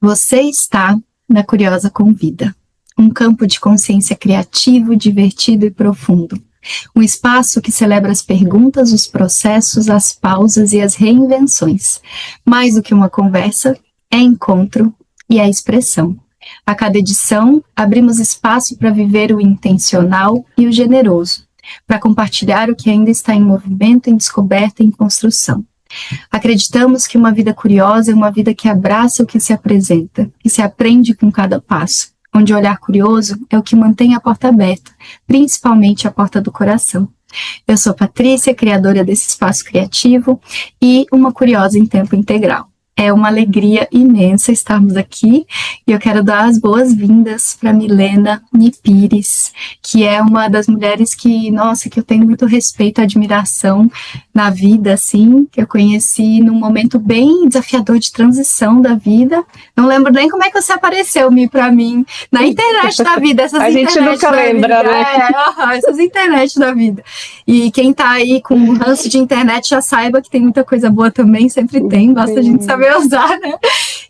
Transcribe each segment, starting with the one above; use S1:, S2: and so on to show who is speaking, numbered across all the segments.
S1: Você está na Curiosa Convida, um campo de consciência criativo, divertido e profundo. Um espaço que celebra as perguntas, os processos, as pausas e as reinvenções. Mais do que uma conversa, é encontro e é expressão. A cada edição, abrimos espaço para viver o intencional e o generoso, para compartilhar o que ainda está em movimento, em descoberta e em construção. Acreditamos que uma vida curiosa é uma vida que abraça o que se apresenta, que se aprende com cada passo, onde o olhar curioso é o que mantém a porta aberta, principalmente a porta do coração. Eu sou Patrícia, criadora desse espaço criativo e uma curiosa em tempo integral. É uma alegria imensa estarmos aqui e eu quero dar as boas-vindas para Milena Nipires, que é uma das mulheres que eu tenho muito respeito e admiração na vida, assim, que eu conheci num momento bem desafiador de transição da vida. Não lembro nem como é que você apareceu, para mim, na internet da vida, essas
S2: a gente nunca lembra,
S1: vida,
S2: né?
S1: Essas internet da vida. E quem tá aí com um ranço de internet já saiba que tem muita coisa boa também, sempre tem, basta a gente saber usar, né?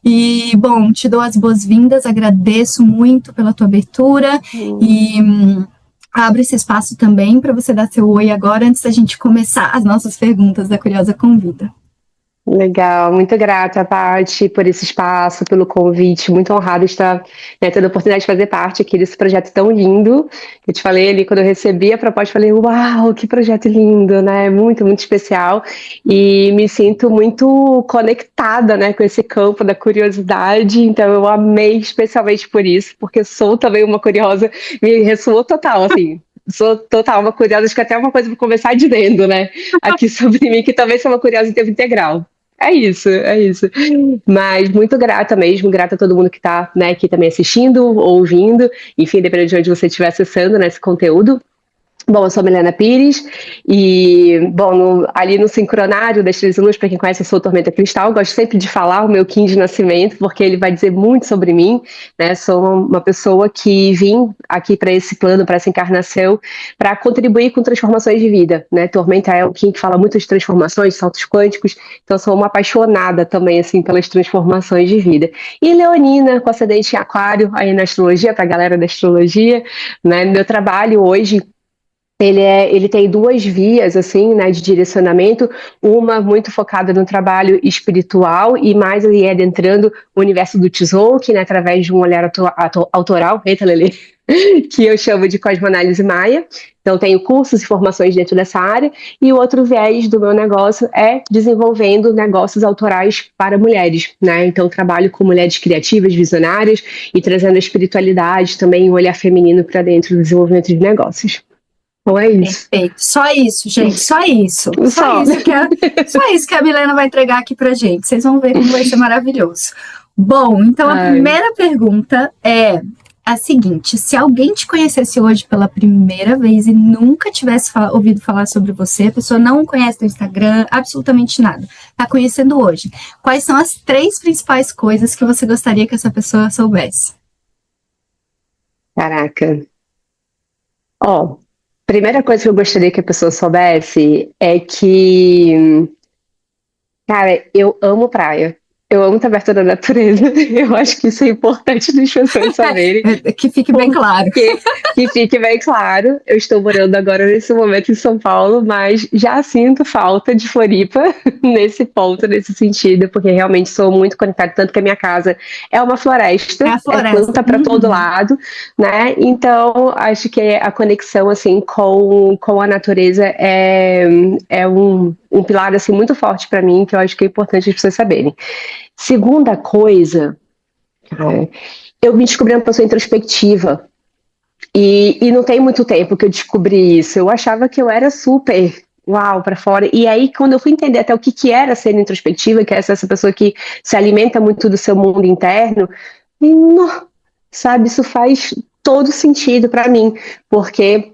S1: E, bom, te dou as boas-vindas, agradeço muito pela tua abertura e abro esse espaço também para você dar seu oi agora, antes da gente começar as nossas perguntas da Curiosa Convida.
S2: Legal, muito grata, Paty, por esse espaço, pelo convite, muito honrada de estar, tendo a oportunidade de fazer parte aqui desse projeto tão lindo. Eu te falei ali, quando eu recebi a proposta, falei, uau, que projeto lindo, né, muito, muito especial, e me sinto muito conectada, né, com esse campo da curiosidade, então eu amei especialmente por isso, porque sou também uma curiosa, me ressoou total, assim. Sou total uma curiosa, acho que até uma coisa para conversar de dentro, né, aqui sobre mim, que também sou uma curiosa em tempo integral. É isso, é isso. Mas muito grata mesmo, grata a todo mundo que está, né, aqui também assistindo, ouvindo, enfim, dependendo de onde você estiver acessando, né, esse conteúdo. Bom, eu sou a Milena Pires e, bom, ali no Sincronário das Três Luas, para quem conhece, eu sou Tormenta Cristal, gosto sempre de falar o meu Kim de nascimento, porque ele vai dizer muito sobre mim, né, sou uma pessoa que vim aqui para esse plano, para essa encarnação, para contribuir com transformações de vida, né, Tormenta é o Kim que fala muito de transformações, de saltos quânticos, então sou uma apaixonada também, assim, pelas transformações de vida. E Leonina, com ascendente em Aquário, aí na astrologia, para a galera da astrologia, né, meu trabalho hoje, ele tem duas vias, assim, né, de direcionamento, uma muito focada no trabalho espiritual e mais ali adentrando o universo do Tzolk'in, né, através de um olhar autoral, eita, Lelê, que eu chamo de cosmoanálise maia. Então, tenho cursos e formações dentro dessa área, e o outro viés do meu negócio é desenvolvendo negócios autorais para mulheres, né? Então, trabalho com mulheres criativas, visionárias, e trazendo a espiritualidade também, o olhar feminino para dentro do desenvolvimento de negócios. Então é isso.
S1: Perfeito. Só isso, gente. Só isso. Só isso que a Milena vai entregar aqui pra gente. Vocês vão ver como vai ser maravilhoso. Bom, então a primeira pergunta é a seguinte: se alguém te conhecesse hoje pela primeira vez e nunca tivesse ouvido falar sobre você, a pessoa não conhece teu Instagram, absolutamente nada, tá conhecendo hoje, quais são as 3 principais coisas que você gostaria que essa pessoa soubesse?
S2: Caraca. Primeira coisa que eu gostaria que a pessoa soubesse é que, cara, eu amo praia. Eu amo estar perto da natureza. Eu acho que isso é importante das pessoas saberem.
S1: Que fique bem claro.
S2: Que fique bem claro. Eu estou morando agora nesse momento em São Paulo, mas já sinto falta de Floripa nesse ponto, nesse sentido, porque realmente sou muito conectada, tanto que a minha casa é uma floresta, é planta para todo lado, né? Então, acho que a conexão assim com a natureza é um pilar assim muito forte para mim, que eu acho que é importante as pessoas saberem. Segunda coisa, eu me descobri uma pessoa introspectiva e não tem muito tempo que eu descobri isso. Eu achava que eu era super uau para fora, e aí quando eu fui entender até o que era ser introspectiva, que é essa pessoa que se alimenta muito do seu mundo interno, e, sabe, isso faz todo sentido para mim, porque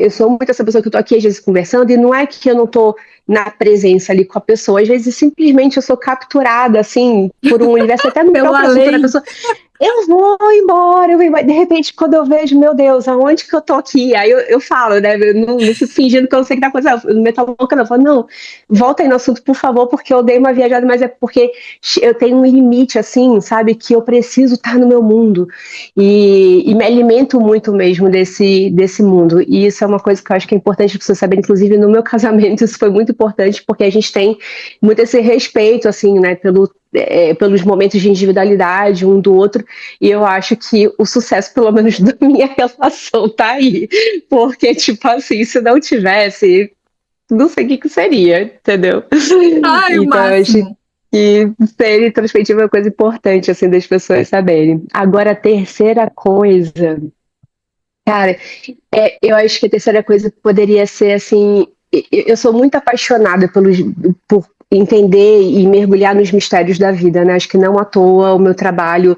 S2: eu sou muito essa pessoa que eu tô aqui às vezes conversando, e não é que eu não tô na presença ali com a pessoa, às vezes simplesmente eu sou capturada assim por um universo até no próprio assunto da pessoa. eu vou embora, eu vou embora. De repente, quando eu vejo, meu Deus, aonde que eu tô aqui? Aí eu falo, né? Eu não fico fingindo que eu não sei o que tá acontecendo. Eu não meto a boca, não. Eu falo, não, volta aí no assunto, por favor, porque eu dei uma viajada, mas é porque eu tenho um limite, assim, sabe? Que eu preciso estar no meu mundo. E me alimento muito mesmo desse mundo. E isso é uma coisa que eu acho que é importante você saber. Inclusive, no meu casamento, isso foi muito importante, porque a gente tem muito esse respeito, assim, né? Pelos momentos de individualidade um do outro, e eu acho que o sucesso, pelo menos da minha relação, tá aí, porque, tipo assim, se não tivesse, não sei o que seria, entendeu?
S1: Ai, o
S2: Então, eu acho
S1: máximo.
S2: que ser introspectivo é uma coisa importante, assim, das pessoas saberem. Agora, a terceira coisa, cara, eu acho que a terceira coisa poderia ser assim. Eu sou muito apaixonada por entender e mergulhar nos mistérios da vida, né? Acho que não à toa o meu trabalho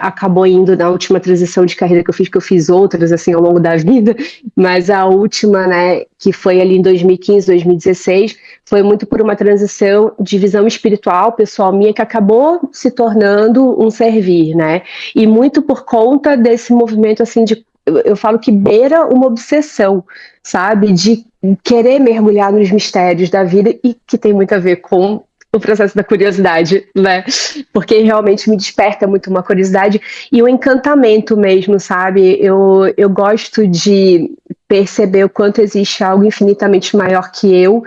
S2: acabou indo na última transição de carreira que eu fiz outras assim ao longo da vida, mas a última, né, que foi ali em 2015, 2016, foi muito por uma transição de visão espiritual, pessoal minha, que acabou se tornando um servir, né? E muito por conta desse movimento assim de eu falo que beira uma obsessão, sabe? De querer mergulhar nos mistérios da vida e que tem muito a ver com o processo da curiosidade, né? Porque realmente me desperta muito uma curiosidade e um encantamento mesmo, sabe? Eu gosto de perceber o quanto existe algo infinitamente maior que eu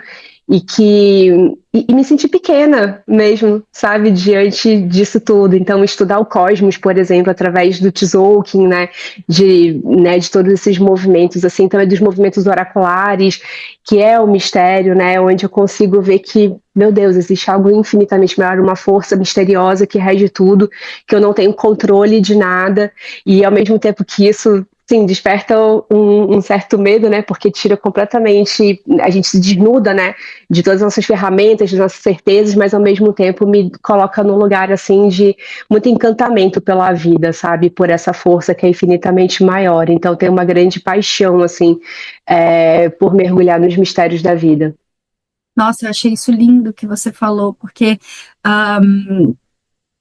S2: e me sentir pequena mesmo, sabe, diante disso tudo. Então, estudar o cosmos, por exemplo, através do Tzolk'in, né, de todos esses movimentos, assim, também dos movimentos oraculares, que é o mistério, né, onde eu consigo ver que, meu Deus, existe algo infinitamente maior, uma força misteriosa que rege tudo, que eu não tenho controle de nada, e ao mesmo tempo que isso sim, desperta um certo medo, né? Porque tira completamente, a gente se desnuda, né? De todas as nossas ferramentas, das nossas certezas, mas ao mesmo tempo me coloca num lugar assim de muito encantamento pela vida, sabe? Por essa força que é infinitamente maior. Então tem uma grande paixão assim por mergulhar nos mistérios da vida.
S1: Nossa, eu achei isso lindo que você falou, porque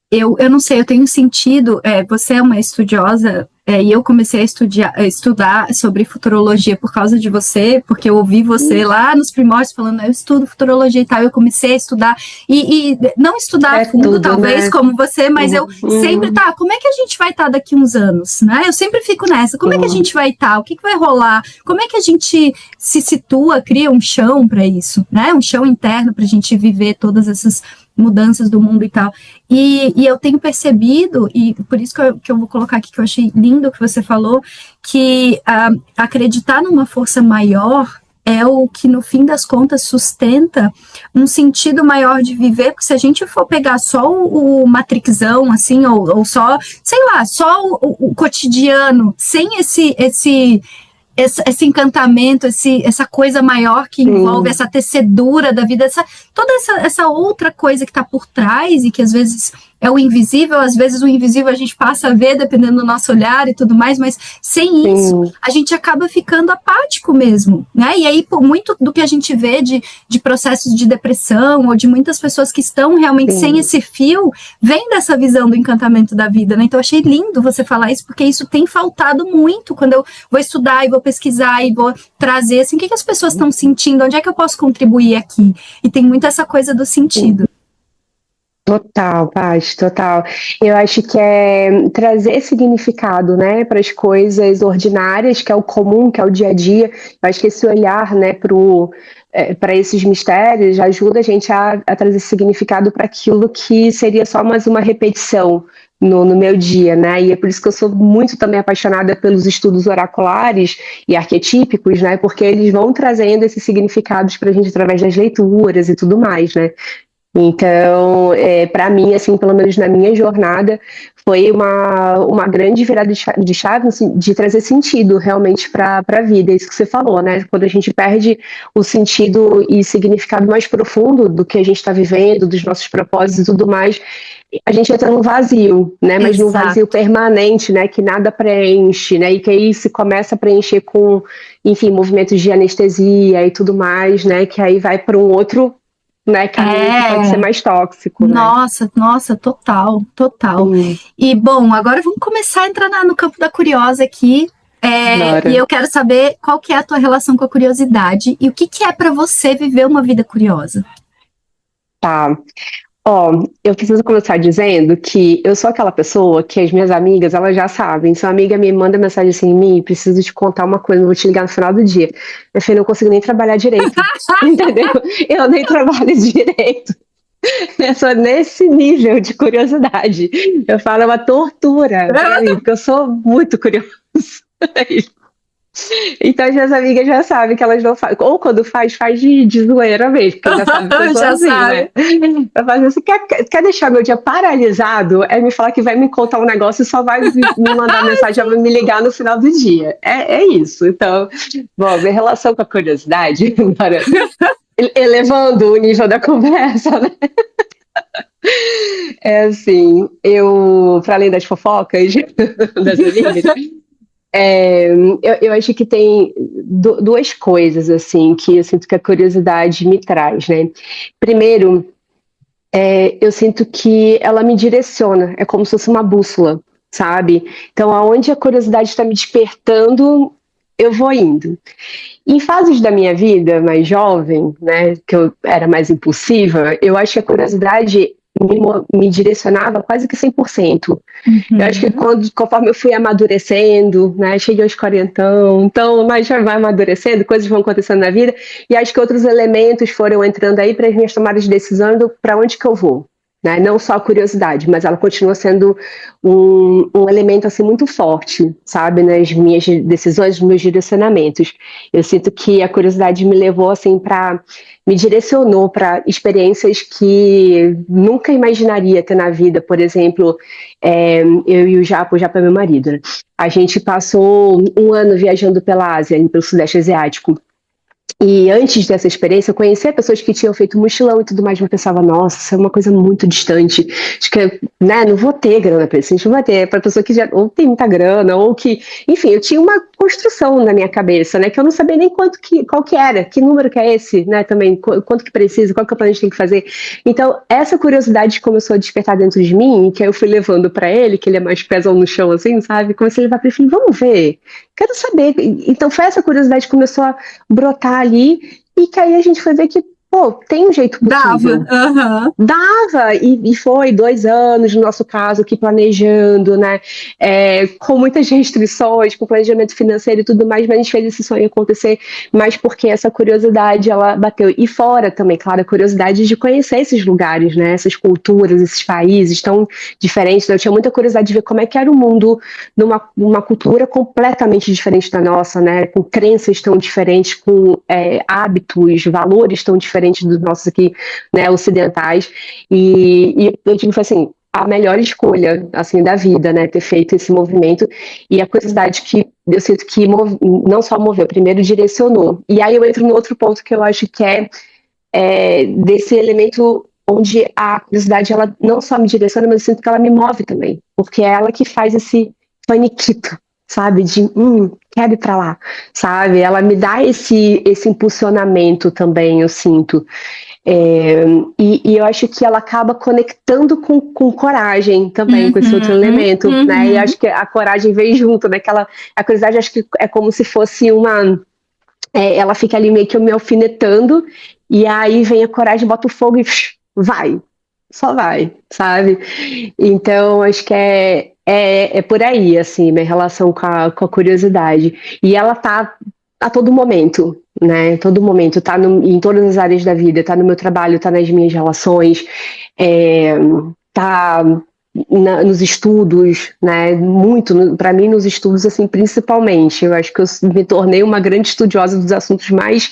S1: eu não sei, eu tenho sentido, você é uma estudiosa, e eu comecei a estudar sobre futurologia por causa de você, porque eu ouvi você lá nos primórdios falando, eu estudo futurologia e tal, eu comecei a estudar, e não estudar a
S2: É
S1: fundo,
S2: tudo,
S1: talvez,
S2: né?
S1: como você, mas eu sempre,
S2: Uhum,
S1: como é que a gente vai estar daqui uns anos, né? Eu sempre fico nessa, como é que a
S2: uhum,
S1: gente vai estar, o que vai rolar, como é que a gente se situa, cria um chão para isso, né? Um chão interno para a gente viver todas essas mudanças do mundo e tal. E eu tenho percebido, e por isso que eu vou colocar aqui, que eu achei lindo o que você falou, que acreditar numa força maior é o que, no fim das contas, sustenta um sentido maior de viver, porque se a gente for pegar só o matrixão, assim, ou só, sei lá, só o cotidiano, sem esse encantamento, essa coisa maior que envolve
S2: sim,
S1: essa tecedura da vida, toda essa outra coisa que está por trás e que às vezes é o invisível, às vezes o invisível a gente passa a ver dependendo do nosso olhar e tudo mais, mas sem isso
S2: sim,
S1: a gente acaba ficando apático mesmo, né? E aí, por muito do que a gente vê de processos de depressão ou de muitas pessoas que estão realmente sem
S2: sim.
S1: esse fio, vem dessa visão do encantamento da vida, né? Então, eu achei lindo você falar isso, porque isso tem faltado muito quando eu vou estudar e vou pesquisar e vou trazer, assim, o que as pessoas estão sentindo, onde é que eu posso contribuir aqui? E tem muito essa coisa do
S2: Sim.
S1: sentido.
S2: Total, Paz, total. Eu acho que é trazer significado, né, para as coisas ordinárias, que é o comum, que é o dia a dia. Eu acho que esse olhar, né, para esses mistérios ajuda a gente a trazer significado para aquilo que seria só mais uma repetição no meu dia, né? E é por isso que eu sou muito também apaixonada pelos estudos oraculares e arquetípicos, né? Porque eles vão trazendo esses significados para a gente através das leituras e tudo mais, né? Então, para mim, assim, pelo menos na minha jornada, foi uma grande virada de chave, assim, de trazer sentido realmente para a vida. Isso que você falou, né? Quando a gente perde o sentido e significado mais profundo do que a gente está vivendo, dos nossos propósitos e tudo mais, a gente entra num vazio, né? Mas num vazio
S1: Exato.
S2: permanente, né? Que nada preenche, né? E que aí se começa a preencher com, enfim, movimentos de anestesia e tudo mais, né? Que aí vai para um outro né, caminho que pode ser mais tóxico, né?
S1: Nossa, total.
S2: Hum.
S1: E, bom, agora vamos começar a entrar no campo da curiosa aqui. E eu quero saber qual que é a tua relação com a curiosidade e o que é para você viver uma vida curiosa.
S2: Tá. Ó, eu preciso começar dizendo que eu sou aquela pessoa que as minhas amigas, elas já sabem. Se uma amiga me manda mensagem assim em mim, preciso te contar uma coisa, não vou te ligar no final do dia. Minha filha, não consigo nem trabalhar direito, entendeu? Eu nem trabalho direito. Eu sou nesse nível de curiosidade. Eu falo, é uma tortura pra mim, porque eu sou muito curiosa. Então as minhas amigas já sabem que elas não fazem. Ou quando faz de zoeira mesmo, porque já sabe que eu sou
S1: Já
S2: assim,
S1: sabe.
S2: né? Eu faço assim, quer deixar meu dia paralisado? É me falar que vai me contar um negócio e só vai me mandar mensagem, vai me ligar no final do dia. É isso. Então, bom, minha relação com a curiosidade, agora, elevando o nível da conversa, né? É assim, para além das fofocas das amigas, eu acho que tem duas coisas assim que eu sinto que a curiosidade me traz, né? Primeiro, eu sinto que ela me direciona, é como se fosse uma bússola, sabe? Então, aonde a curiosidade está me despertando, eu vou indo. Em fases da minha vida mais jovem, né, que eu era mais impulsiva, eu acho que a curiosidade me direcionava quase que 100%. Eu acho que conforme eu fui amadurecendo, né, cheguei aos 40, então, mas já vai amadurecendo, coisas vão acontecendo na vida, e acho que outros elementos foram entrando aí para as minhas tomadas de decisão para onde que eu vou. Né? Não só a curiosidade, mas ela continua sendo um elemento assim muito forte, sabe, nas minhas decisões, nos meus direcionamentos. Eu sinto que a curiosidade me levou assim me direcionou para experiências que nunca imaginaria ter na vida. Por exemplo, eu e o Japa é meu marido, né? A gente passou um ano viajando pela Ásia, pelo Sudeste Asiático. E antes dessa experiência, eu conhecia pessoas que tinham feito mochilão e tudo mais, mas eu pensava, nossa, isso é uma coisa muito distante. Acho que, né, não vou ter grana para isso, a gente não vai ter. Para pessoa que já ou tem muita grana, ou que. Enfim, eu tinha uma construção na minha cabeça, né, que eu não sabia nem qual que era, que número que é esse, né, também, quanto que precisa, qual que é o plano que a gente tem que fazer. Então, essa curiosidade começou a despertar dentro de mim, que aí eu fui levando para ele, que ele é mais pezão no chão, assim, sabe? Comecei a levar para ele e falei, vamos ver, quero saber. Então, foi essa curiosidade que começou a brotar ali, e que aí a gente foi ver que, pô, tem um jeito possível. Dava, e foi 2 anos, no nosso caso, aqui planejando, né, com muitas restrições, com planejamento financeiro e tudo mais, mas a gente fez esse sonho acontecer, mas porque essa curiosidade, ela bateu. E fora também, claro, a curiosidade de conhecer esses lugares, né, essas culturas, esses países tão diferentes. Eu tinha muita curiosidade de ver como é que era o mundo numa cultura completamente diferente da nossa, né, com crenças tão diferentes, com hábitos, valores tão diferentes dos nossos aqui, né, ocidentais. E eu digo, foi assim, a melhor escolha, assim, da vida, né, ter feito esse movimento. E a curiosidade que eu sinto que não só moveu, primeiro direcionou. E aí eu entro no outro ponto que eu acho que desse elemento onde a curiosidade, ela não só me direciona, mas eu sinto que ela me move também, porque é ela que faz esse paniquito, sabe, de quero ir pra lá, sabe, ela me dá esse impulsionamento também, eu sinto. E eu acho que ela acaba conectando com coragem também, com esse outro elemento, né? E acho que a coragem vem junto, né? A curiosidade, acho que é como se fosse ela fica ali meio que me alfinetando, e aí vem a coragem, bota o fogo e vai, só vai, sabe? Então, acho que é por aí, assim, minha relação com a curiosidade. E ela tá a todo momento, né? Todo momento, tá em todas as áreas da vida, tá no meu trabalho, tá nas minhas relações, tá nos estudos, né? Muito, para mim, nos estudos, assim, principalmente. Eu acho que eu me tornei uma grande estudiosa dos assuntos mais,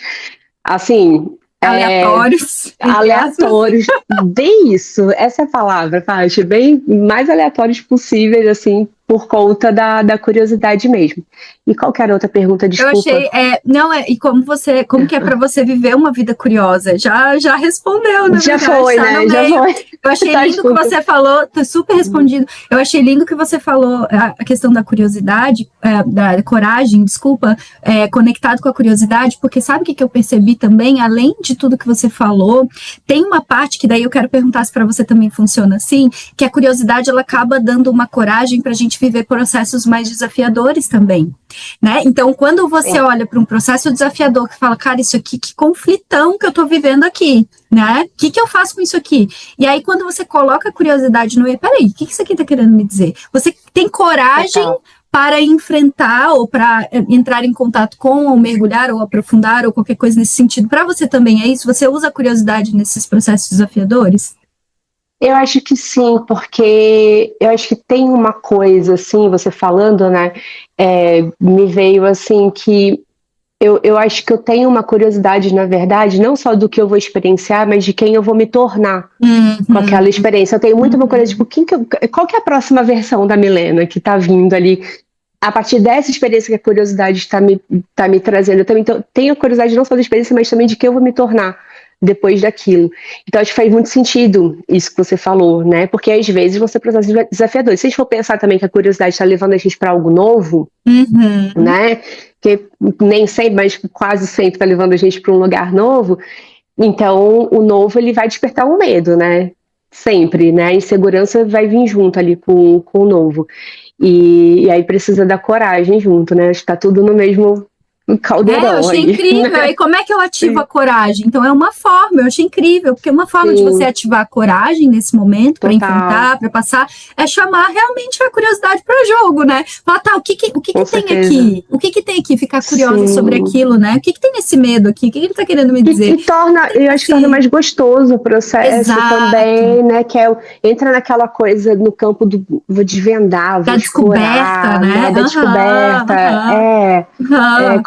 S2: assim, aleatórios, bem isso, essa é a palavra, Paty, bem mais aleatórios possíveis, assim, por conta da curiosidade mesmo. E qual que era a outra pergunta? Desculpa.
S1: Eu achei, e como que é para você viver uma vida curiosa? Já respondeu, na
S2: Já
S1: verdade,
S2: foi,
S1: tá
S2: né?
S1: no
S2: Já
S1: meio.
S2: foi.
S1: Eu achei
S2: Tá,
S1: lindo o que
S2: desculpa.
S1: você falou, tá super respondido. Eu achei lindo o que você falou, a questão da curiosidade, da coragem, desculpa, conectado com a curiosidade, porque sabe o que eu percebi também? Além de tudo que você falou, tem uma parte que daí eu quero perguntar se para você também funciona assim, que a curiosidade ela acaba dando uma coragem para a gente viver processos mais desafiadores também, né? Então, quando você olha para um processo desafiador que fala, cara, isso aqui, que conflitão que eu tô vivendo aqui, né? O que eu faço com isso aqui? E aí, quando você coloca a curiosidade no meio, peraí, o que isso aqui tá querendo me dizer? Você tem coragem para enfrentar ou para entrar em contato com, ou mergulhar, ou aprofundar, ou qualquer coisa nesse sentido. Para você também é isso? Você usa a curiosidade nesses processos desafiadores?
S2: Eu acho que sim, porque eu acho que tem uma coisa, assim, você falando, né, me veio, assim, que eu acho que eu tenho uma curiosidade, na verdade, não só do que eu vou experienciar, mas de quem eu vou me tornar com aquela experiência. Eu tenho muito uma coisa, tipo, qual que é a próxima versão da Milena que tá vindo ali? A partir dessa experiência que a curiosidade está me trazendo, eu também tenho a curiosidade não só da experiência, mas também de quem eu vou me tornar depois daquilo. Então, acho que faz muito sentido isso que você falou, né? Porque às vezes vão ser processos desafiadores. Se a gente for pensar também que a curiosidade está levando a gente para algo novo, né? Que nem sempre, mas quase sempre está levando a gente para um lugar novo. Então, o novo ele vai despertar um medo, né? Sempre, né? A insegurança vai vir junto ali com o novo. E aí precisa da coragem junto, né? Está tudo no mesmo caldeirão.
S1: Eu achei
S2: aí,
S1: incrível.
S2: né?
S1: E como é que eu ativo
S2: Sim.
S1: a coragem? Então, é uma forma, eu achei incrível, porque uma forma de você ativar a coragem nesse momento, para enfrentar, para passar, é chamar realmente a curiosidade para o jogo, né? Falar, tá, o que tem aqui? O que tem aqui? Ficar curiosa sobre aquilo, né? O que tem nesse medo aqui? O que ele tá querendo me dizer?
S2: Eu acho que torna mais gostoso o processo também, né? Que entra naquela coisa no campo do vou desvendar, vou
S1: descoberta, né?
S2: Da descoberta.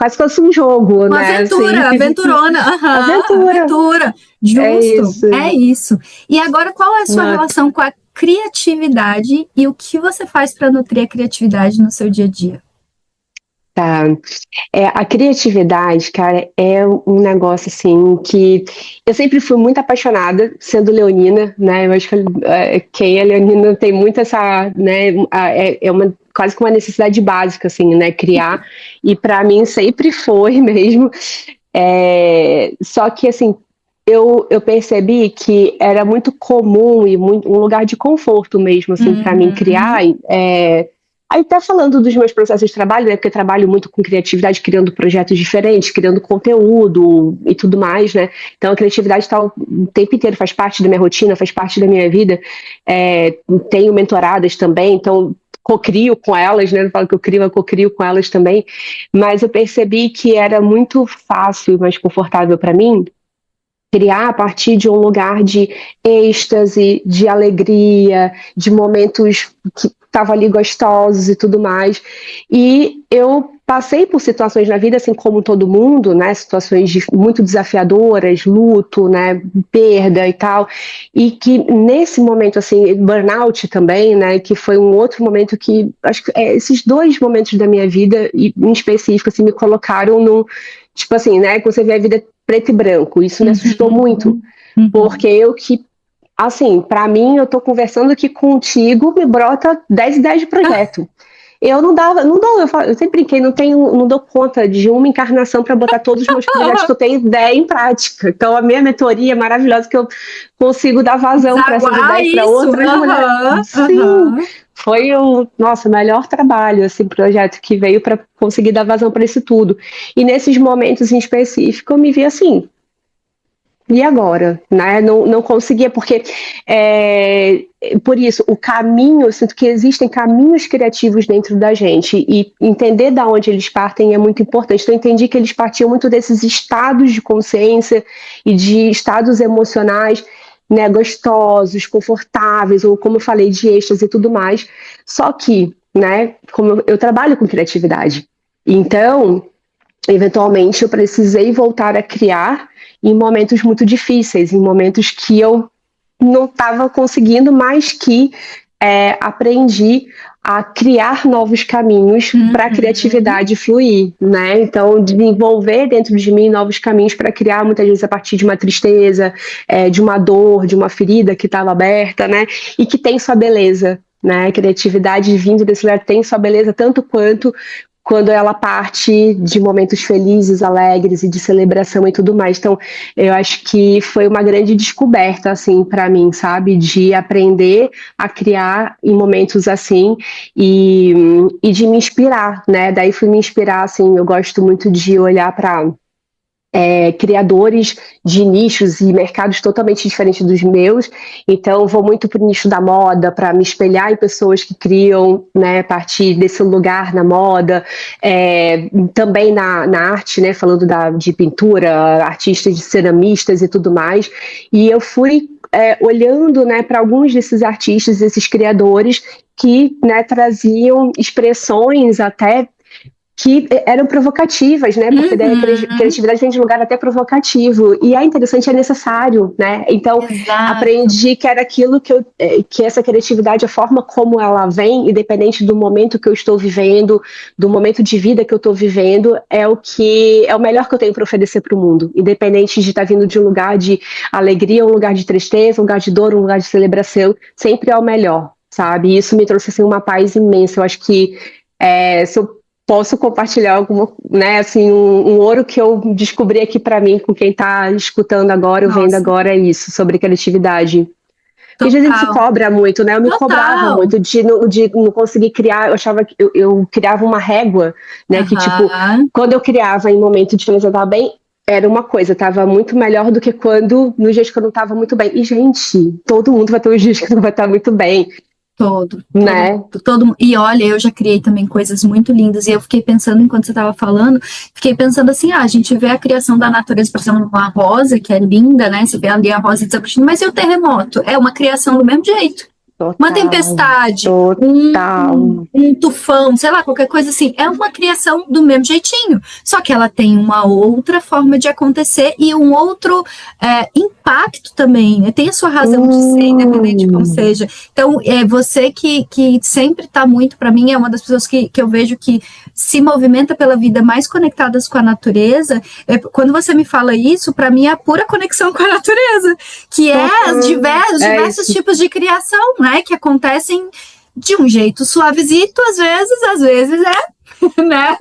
S2: Quase que fosse um jogo,
S1: uma
S2: né?
S1: aventura,
S2: assim.
S1: aventurona. Aventura. Justo. É isso. E agora, qual é a sua relação com a criatividade e o que você faz para nutrir a criatividade no seu dia a dia?
S2: Tá. A criatividade, cara, é um negócio assim que eu sempre fui muito apaixonada, sendo leonina, né? Eu acho que quem é leonina tem muito essa, né? Quase que uma necessidade básica, assim, né? Criar. E para mim sempre foi mesmo. Só que, assim, eu percebi que era muito comum e um lugar de conforto mesmo, assim, para mim criar. Aí tá falando dos meus processos de trabalho, né? Porque eu trabalho muito com criatividade, criando projetos diferentes, criando conteúdo e tudo mais, né? Então a criatividade está o tempo inteiro, faz parte da minha rotina, faz parte da minha vida. Tenho mentoradas também, então cocrio com elas, né? Não falo que eu crio, eu cocrio com elas também. Mas eu percebi que era muito fácil e mais confortável para mim criar a partir de um lugar de êxtase, de alegria, de momentos que estavam ali gostosos e tudo mais. E eu passei por situações na vida, assim como todo mundo, né? Situações muito desafiadoras, luto, né? Perda e tal. E que nesse momento, assim, burnout também, né? Que foi um outro momento que, acho que esses dois momentos da minha vida, em específico, assim, me colocaram num, tipo assim, né? Quando você vê a vida preto e branco, isso me assustou muito, porque assim, para mim, eu tô conversando aqui contigo, me brota 10 ideias de projeto. Eu eu sempre brinquei, não dou conta de uma encarnação para botar todos os meus projetos que eu tenho ideia em prática. Então, a minha mentoria é maravilhosa, que eu consigo dar vazão para essas ideias, para outras mulheres. Sim, foi o melhor trabalho, assim, projeto que veio para conseguir dar vazão para isso tudo. E nesses momentos em específico, eu me vi assim, e agora? Né? Não conseguia, porque por isso, o caminho, eu sinto que existem caminhos criativos dentro da gente, e entender de onde eles partem é muito importante. Então, eu entendi que eles partiam muito desses estados de consciência e de estados emocionais, né, gostosos, confortáveis, ou como eu falei, de êxtase e tudo mais. Só que, né, como eu trabalho com criatividade, então, eventualmente, eu precisei voltar a criar em momentos muito difíceis, em momentos que eu não estava conseguindo mais que aprendi a criar novos caminhos para a criatividade fluir, né? Então, desenvolver dentro de mim novos caminhos para criar, muitas vezes, a partir de uma tristeza, de uma dor, de uma ferida que estava aberta, né? E que tem sua beleza, né? A criatividade vindo desse lugar tem sua beleza tanto quanto quando ela parte de momentos felizes, alegres e de celebração e tudo mais. Então, eu acho que foi uma grande descoberta, assim, para mim, sabe? De aprender a criar em momentos assim e de me inspirar, né? Daí fui me inspirar, assim, eu gosto muito de olhar para criadores de nichos e mercados totalmente diferentes dos meus, então vou muito para o nicho da moda, para me espelhar em pessoas que criam, né, a partir desse lugar na moda, também na arte, né, falando de pintura, artistas de ceramistas e tudo mais, e eu fui olhando, né, para alguns desses artistas, desses criadores que, né, traziam expressões até que eram provocativas, né? Porque daí a criatividade vem de um lugar até provocativo. E é interessante, é necessário, né? Então, aprendi que era aquilo que essa criatividade, a forma como ela vem, independente do momento que eu estou vivendo, do momento de vida que eu estou vivendo, é o melhor que eu tenho para oferecer para o mundo. Independente de estar vindo de um lugar de alegria, um lugar de tristeza, um lugar de dor, um lugar de celebração, sempre é o melhor, sabe? E isso me trouxe, assim, uma paz imensa. Eu acho que se eu posso compartilhar alguma, né, assim, um ouro que eu descobri aqui para mim, com quem está escutando agora, ou vendo agora, isso, sobre criatividade. Porque às vezes a gente se cobra muito, né? Eu me cobrava muito de não conseguir criar, eu achava que eu criava uma régua, né? Que, tipo, quando eu criava em momento de felicidade, eu estava bem, era uma coisa, estava muito melhor do que nos dias que eu não estava muito bem. E, gente, todo mundo vai ter uns dias que não vai estar muito bem. Né?
S1: E olha, eu já criei também coisas muito lindas, e eu fiquei pensando, enquanto você estava falando, fiquei pensando assim, a gente vê a criação da natureza, por exemplo, uma rosa, que é linda, né? Você vê ali a rosa desaparecendo, mas e o terremoto? É uma criação do mesmo jeito.
S2: Total,
S1: uma tempestade, um tufão, sei lá, qualquer coisa assim. É uma criação do mesmo jeitinho. Só que ela tem uma outra forma de acontecer e um outro impacto também. Tem a sua razão de ser, independente de como seja. Então, você que sempre está muito, para mim, é uma das pessoas que eu vejo que se movimenta pela vida mais conectadas com a natureza. Quando você me fala isso, para mim é a pura conexão com a natureza, que é os diversos tipos de criação, né, que acontecem de um jeito suavezito, às vezes né?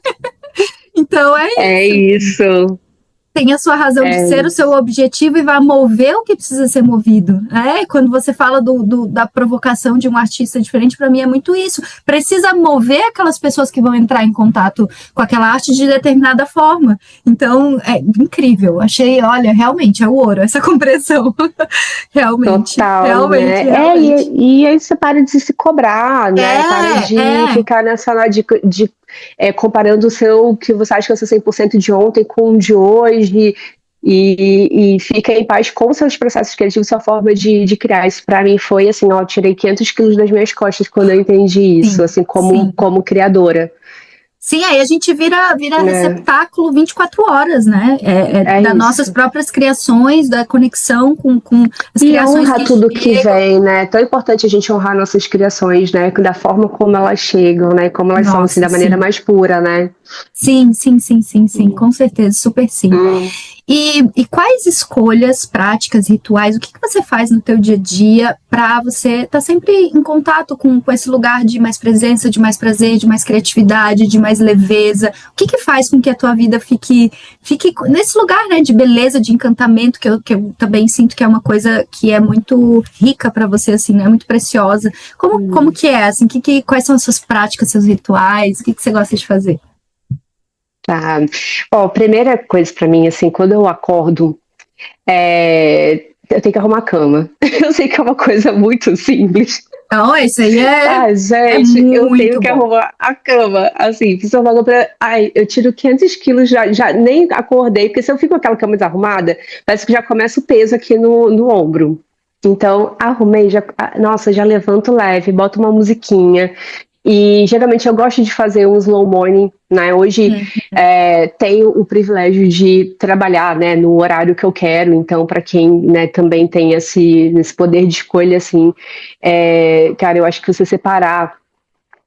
S1: Então
S2: é isso.
S1: Tem a sua razão de ser, o seu objetivo, e vai mover o que precisa ser movido. Quando você fala da provocação de um artista diferente, para mim é muito isso. Precisa mover aquelas pessoas que vão entrar em contato com aquela arte de determinada forma. Então, é incrível. Achei, olha, realmente é o ouro, essa compreensão. Realmente.
S2: Total,
S1: realmente,
S2: né?
S1: realmente.
S2: E aí você para de se cobrar, né? Para de ficar nessa de comparando o que você acha que é o seu 100% de ontem com o de hoje, e fica em paz com seus processos criativos, sua forma de criar. Isso para mim foi assim, ó, tirei 500 quilos das minhas costas quando eu entendi isso, assim, como criadora.
S1: Sim, aí a gente vira receptáculo 24 horas, né? Das nossas próprias criações, da conexão com as criações.
S2: E honra tudo que vem, né? É tão importante a gente honrar nossas criações, né? Da forma como elas chegam, né? Como elas são, assim, da maneira mais pura, né?
S1: Sim, com certeza, super sim. E quais escolhas, práticas, rituais, o que você faz no teu dia a dia para você estar sempre em contato com esse lugar de mais presença, de mais prazer, de mais criatividade, de mais leveza? O que faz com que a tua vida fique nesse lugar, né, de beleza, de encantamento, que eu também sinto que é uma coisa que é muito rica para você, assim, né, muito preciosa. Como que é, assim, quais são as suas práticas, seus rituais, o que você gosta de fazer?
S2: Tá. Ó, primeira coisa pra mim, assim, quando eu acordo, eu tenho que arrumar a cama. Eu sei que é uma coisa muito simples.
S1: Não, isso aí
S2: gente, eu tenho que arrumar a cama, assim, eu tiro 500 quilos, já nem acordei, porque se eu fico com aquela cama desarrumada, parece que já começa o peso aqui no ombro. Então, arrumei, já levanto leve, boto uma musiquinha, E geralmente eu gosto de fazer um slow morning, né? Hoje tenho o privilégio de trabalhar, né, no horário que eu quero, então para quem, né, também tem esse poder de escolha, assim, cara, eu acho que você separar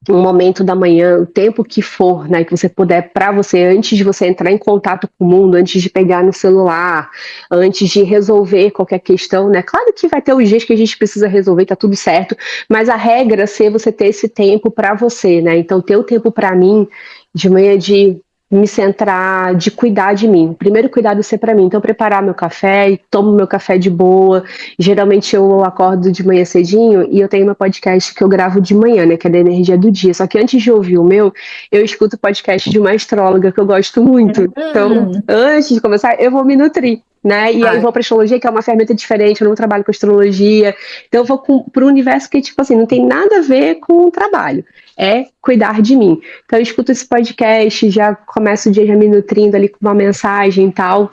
S2: um momento da manhã, o tempo que for, né, que você puder para você, antes de você entrar em contato com o mundo, antes de pegar no celular, antes de resolver qualquer questão, né, claro que vai ter os dias que a gente precisa resolver, tá tudo certo, mas a regra é você ter esse tempo para você, né, então ter o tempo para mim, de manhã, de me centrar, de cuidar de mim. Primeiro cuidado ser para mim, então preparar meu café, e tomo meu café de boa. Geralmente eu acordo de manhã cedinho e eu tenho meu podcast que eu gravo de manhã, né, que é da energia do dia. Só que antes de ouvir o meu, eu escuto o podcast de uma astróloga que eu gosto muito. Então, antes de começar, eu vou me nutrir, né? E aí vou para astrologia, que é uma ferramenta diferente, eu não trabalho com astrologia. Então eu vou para o universo que, tipo assim, não tem nada a ver com o trabalho. É cuidar de mim. Então eu escuto esse podcast, já começo o dia já me nutrindo ali com uma mensagem e tal.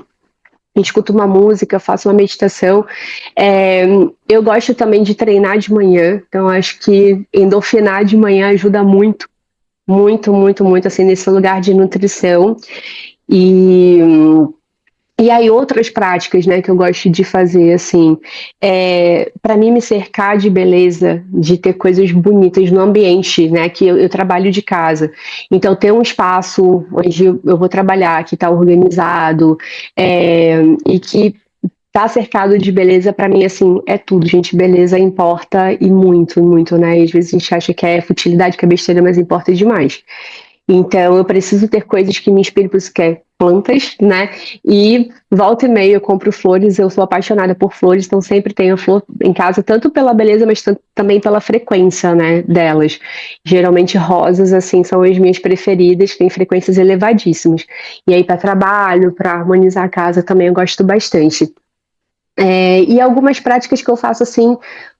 S2: Escuto uma música, faço uma meditação. Eu gosto também de treinar de manhã, então acho que endorfinar de manhã ajuda muito, muito, muito, muito, assim, nesse lugar de nutrição. E aí outras práticas, né, que eu gosto de fazer, assim, para mim me cercar de beleza, de ter coisas bonitas no ambiente, né, que eu trabalho de casa. Então ter um espaço onde eu vou trabalhar, que está organizado, e que tá cercado de beleza, para mim, assim, é tudo, gente. Beleza importa e muito, muito, né? E às vezes a gente acha que é futilidade, que é besteira, mas importa demais. Então, eu preciso ter coisas que me inspirem, por isso que é plantas, né? E volta e meia eu compro flores, eu sou apaixonada por flores, então sempre tenho flor em casa, tanto pela beleza, mas também pela frequência, né, delas. Geralmente rosas, assim, são as minhas preferidas, têm frequências elevadíssimas. E aí, para trabalho, para harmonizar a casa, também eu gosto bastante. E algumas práticas que eu faço, assim,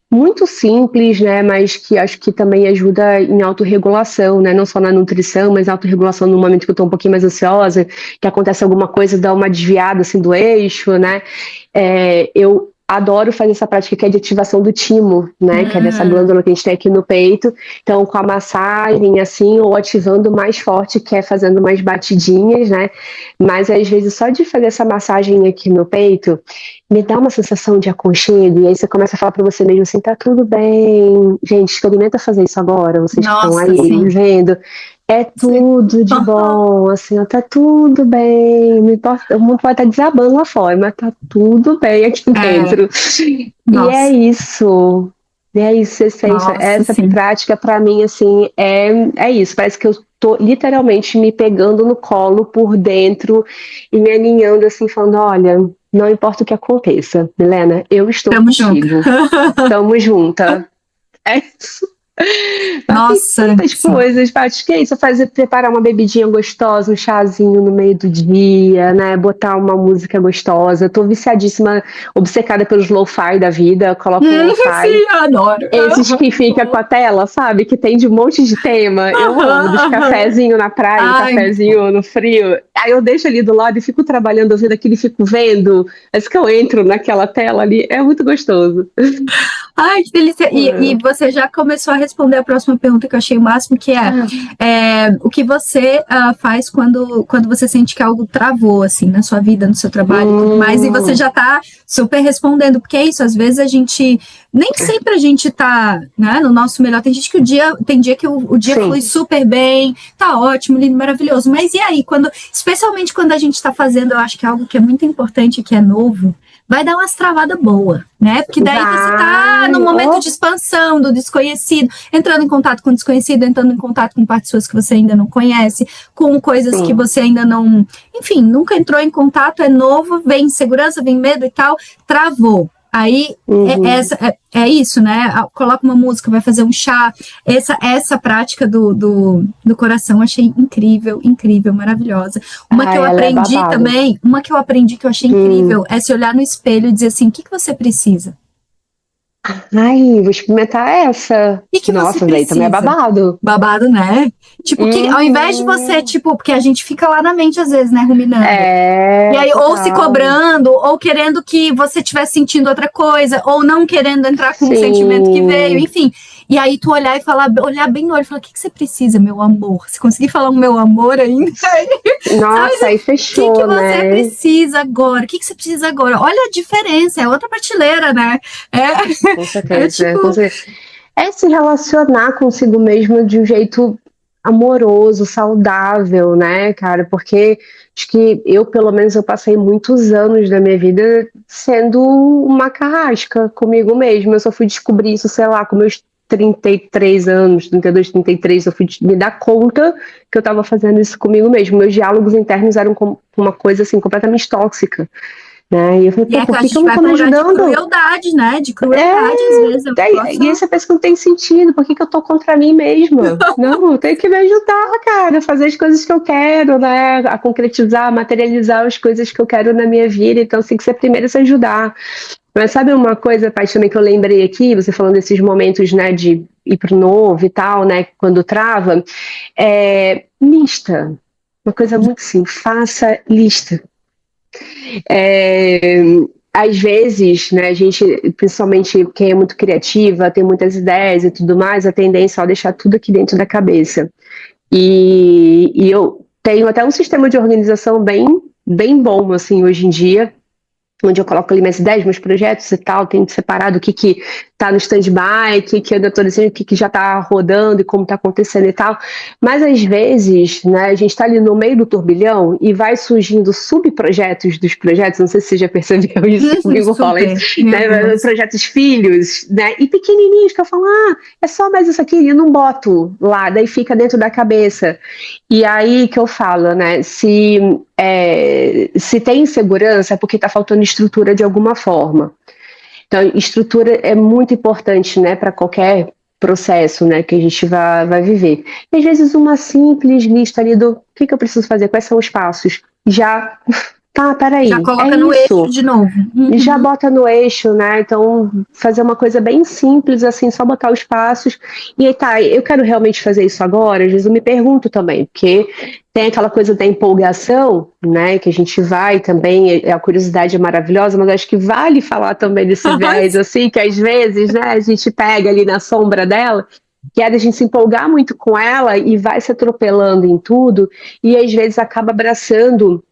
S2: muito simples, né, mas que acho que também ajuda em autorregulação, né, não só na nutrição, mas autorregulação no momento que eu estou um pouquinho mais ansiosa, que acontece alguma coisa, dá uma desviada, assim, do eixo, né, eu adoro fazer essa prática que é de ativação do timo, né, que é dessa glândula que a gente tem aqui no peito, então com a massagem, assim, ou ativando mais forte, que é fazendo mais batidinhas, né, mas às vezes só de fazer essa massagem aqui no peito, me dá uma sensação de aconchego, e aí você começa a falar pra você mesmo assim, tá tudo bem, gente, experimenta fazer isso agora, vocês que estão aí me vendo, é tudo de bom, assim, ó, tá tudo bem, não importa, o mundo pode estar desabando lá fora, mas tá tudo bem aqui dentro. E é isso, essência, essa prática pra mim, assim, é isso, parece que eu tô literalmente me pegando no colo por dentro e me aninhando, assim, falando, olha, não importa o que aconteça, Milena, eu estou contigo. Tamo junta. É isso.
S1: Nossa,
S2: tem tantas coisas, Paty, que é isso? Preparar uma bebidinha gostosa, um chazinho no meio do dia, né? Botar uma música gostosa. Tô viciadíssima, obcecada pelos lo-fi da vida. Coloco um lo-fi.
S1: Sim, adoro.
S2: Esses que fica com a tela, sabe? Que tem de um monte de tema. Eu amo, dos cafezinho na praia, um cafezinho no frio. Aí eu deixo ali do lado e fico trabalhando, ouvindo aquilo e fico vendo. Mas que eu entro naquela tela ali, é muito gostoso.
S1: Ai, que delícia. E você já começou a responder a próxima pergunta que eu achei o máximo, que o que você faz quando você sente que algo travou, assim, na sua vida, no seu trabalho e tudo mais, e você já tá super respondendo, porque é isso, às vezes a gente, nem sempre a gente tá, né, no nosso melhor, tem gente que tem dia que o dia flui super bem, tá ótimo, lindo, maravilhoso, mas e aí, especialmente quando a gente tá fazendo, eu acho que é algo que é muito importante, que é novo, vai dar umas travadas boas, né? Porque daí você tá no momento de expansão do desconhecido, entrando em contato com o desconhecido, entrando em contato com pessoas que você ainda não conhece, com coisas que você ainda não... Enfim, nunca entrou em contato, é novo, vem insegurança, vem medo e tal, travou. Aí, é isso, né? Coloca uma música, vai fazer um chá. Essa prática do coração, achei incrível, incrível, maravilhosa. Uma que eu aprendi também, uma que eu aprendi que eu achei incrível, é se olhar no espelho e dizer assim, o que você precisa?
S2: Ai, vou experimentar essa.
S1: Nossa,
S2: daí também é babado.
S1: Babado, né? Tipo, que ao invés de você, tipo, porque a gente fica lá na mente às vezes, né, ruminando. E aí, ou se cobrando, ou querendo que você estivesse sentindo outra coisa, ou não querendo entrar com o sentimento que veio, enfim. E aí tu olhar e falar, olhar bem no olho e falar, o que que você precisa, meu amor? Se conseguir falar um meu amor ainda,
S2: Nossa,
S1: sabe?
S2: aí
S1: O que que
S2: fechou,
S1: você
S2: né?
S1: precisa agora? O que que você precisa agora? Olha a diferença, é outra prateleira, né?
S2: Com
S1: É
S2: certeza, com
S1: tipo,
S2: certeza. É se relacionar consigo mesmo de um jeito amoroso, saudável, né, cara? Porque acho que eu, pelo menos, eu passei muitos anos da minha vida sendo uma carrasca comigo mesma. Eu só fui descobrir isso, sei lá, com meus 33 anos, 32, 33, eu fui me dar conta que eu estava fazendo isso comigo mesmo. Meus diálogos internos eram uma coisa assim completamente tóxica, né? E eu falei,
S1: e
S2: pô,
S1: é que
S2: por
S1: a
S2: que que eu
S1: gente
S2: não
S1: vai
S2: tô
S1: para
S2: me
S1: um lugar de
S2: ajudando?
S1: crueldade, né? De
S2: É,
S1: crueldade, às vezes, é um
S2: e aí
S1: negócio.
S2: você pensa que não tem sentido, por que que eu tô contra mim mesma? Não, eu tenho que me ajudar, cara, a fazer as coisas que eu quero, né? A concretizar, a materializar as coisas que eu quero na minha vida, então tem que ser primeiro se ajudar. Mas sabe uma coisa, Paty, também que eu lembrei aqui, você falando desses momentos, né, de ir pro novo e tal, né, quando trava, lista. Uma coisa muito simples, faça lista. É, às vezes, né, a gente, principalmente quem é muito criativa, tem muitas ideias e tudo mais, a tendência é só deixar tudo aqui dentro da cabeça. E eu tenho até um sistema de organização bem bom, assim, hoje em dia, onde eu coloco ali minhas ideias, meus projetos e tal, tenho separado o que tá no stand-by, o que eu tô dizendo, o que já tá rodando e como tá acontecendo e tal. Mas às vezes, né, a gente tá ali no meio do turbilhão e vai surgindo subprojetos dos projetos, não sei se você já percebeu isso comigo, rola isso,
S1: Super, meu
S2: né,
S1: Deus.
S2: projetos filhos, né, e pequenininhos que eu falo, é só mais isso aqui, e eu não boto lá, daí fica dentro da cabeça. E aí que eu falo, né, se tem insegurança é porque está faltando estrutura de alguma forma. Então, estrutura é muito importante, né, para qualquer processo, né, que a gente vai viver. E às vezes uma simples lista ali do que eu preciso fazer, quais são os passos, já, tá,
S1: Já
S2: peraí, é
S1: coloca no eixo
S2: isso,
S1: de novo.
S2: e já
S1: Uhum.
S2: bota no eixo, né? Então, fazer uma coisa bem simples, assim, só botar os passos. E aí, tá, eu quero realmente fazer isso agora? Às vezes eu me pergunto também, porque tem aquela coisa da empolgação, né? Que a gente vai também, a curiosidade é maravilhosa, mas acho que vale falar também desse viés, assim, que às vezes, né, a gente pega ali na sombra dela, que é da gente se empolgar muito com ela e vai se atropelando em tudo, e às vezes acaba abraçando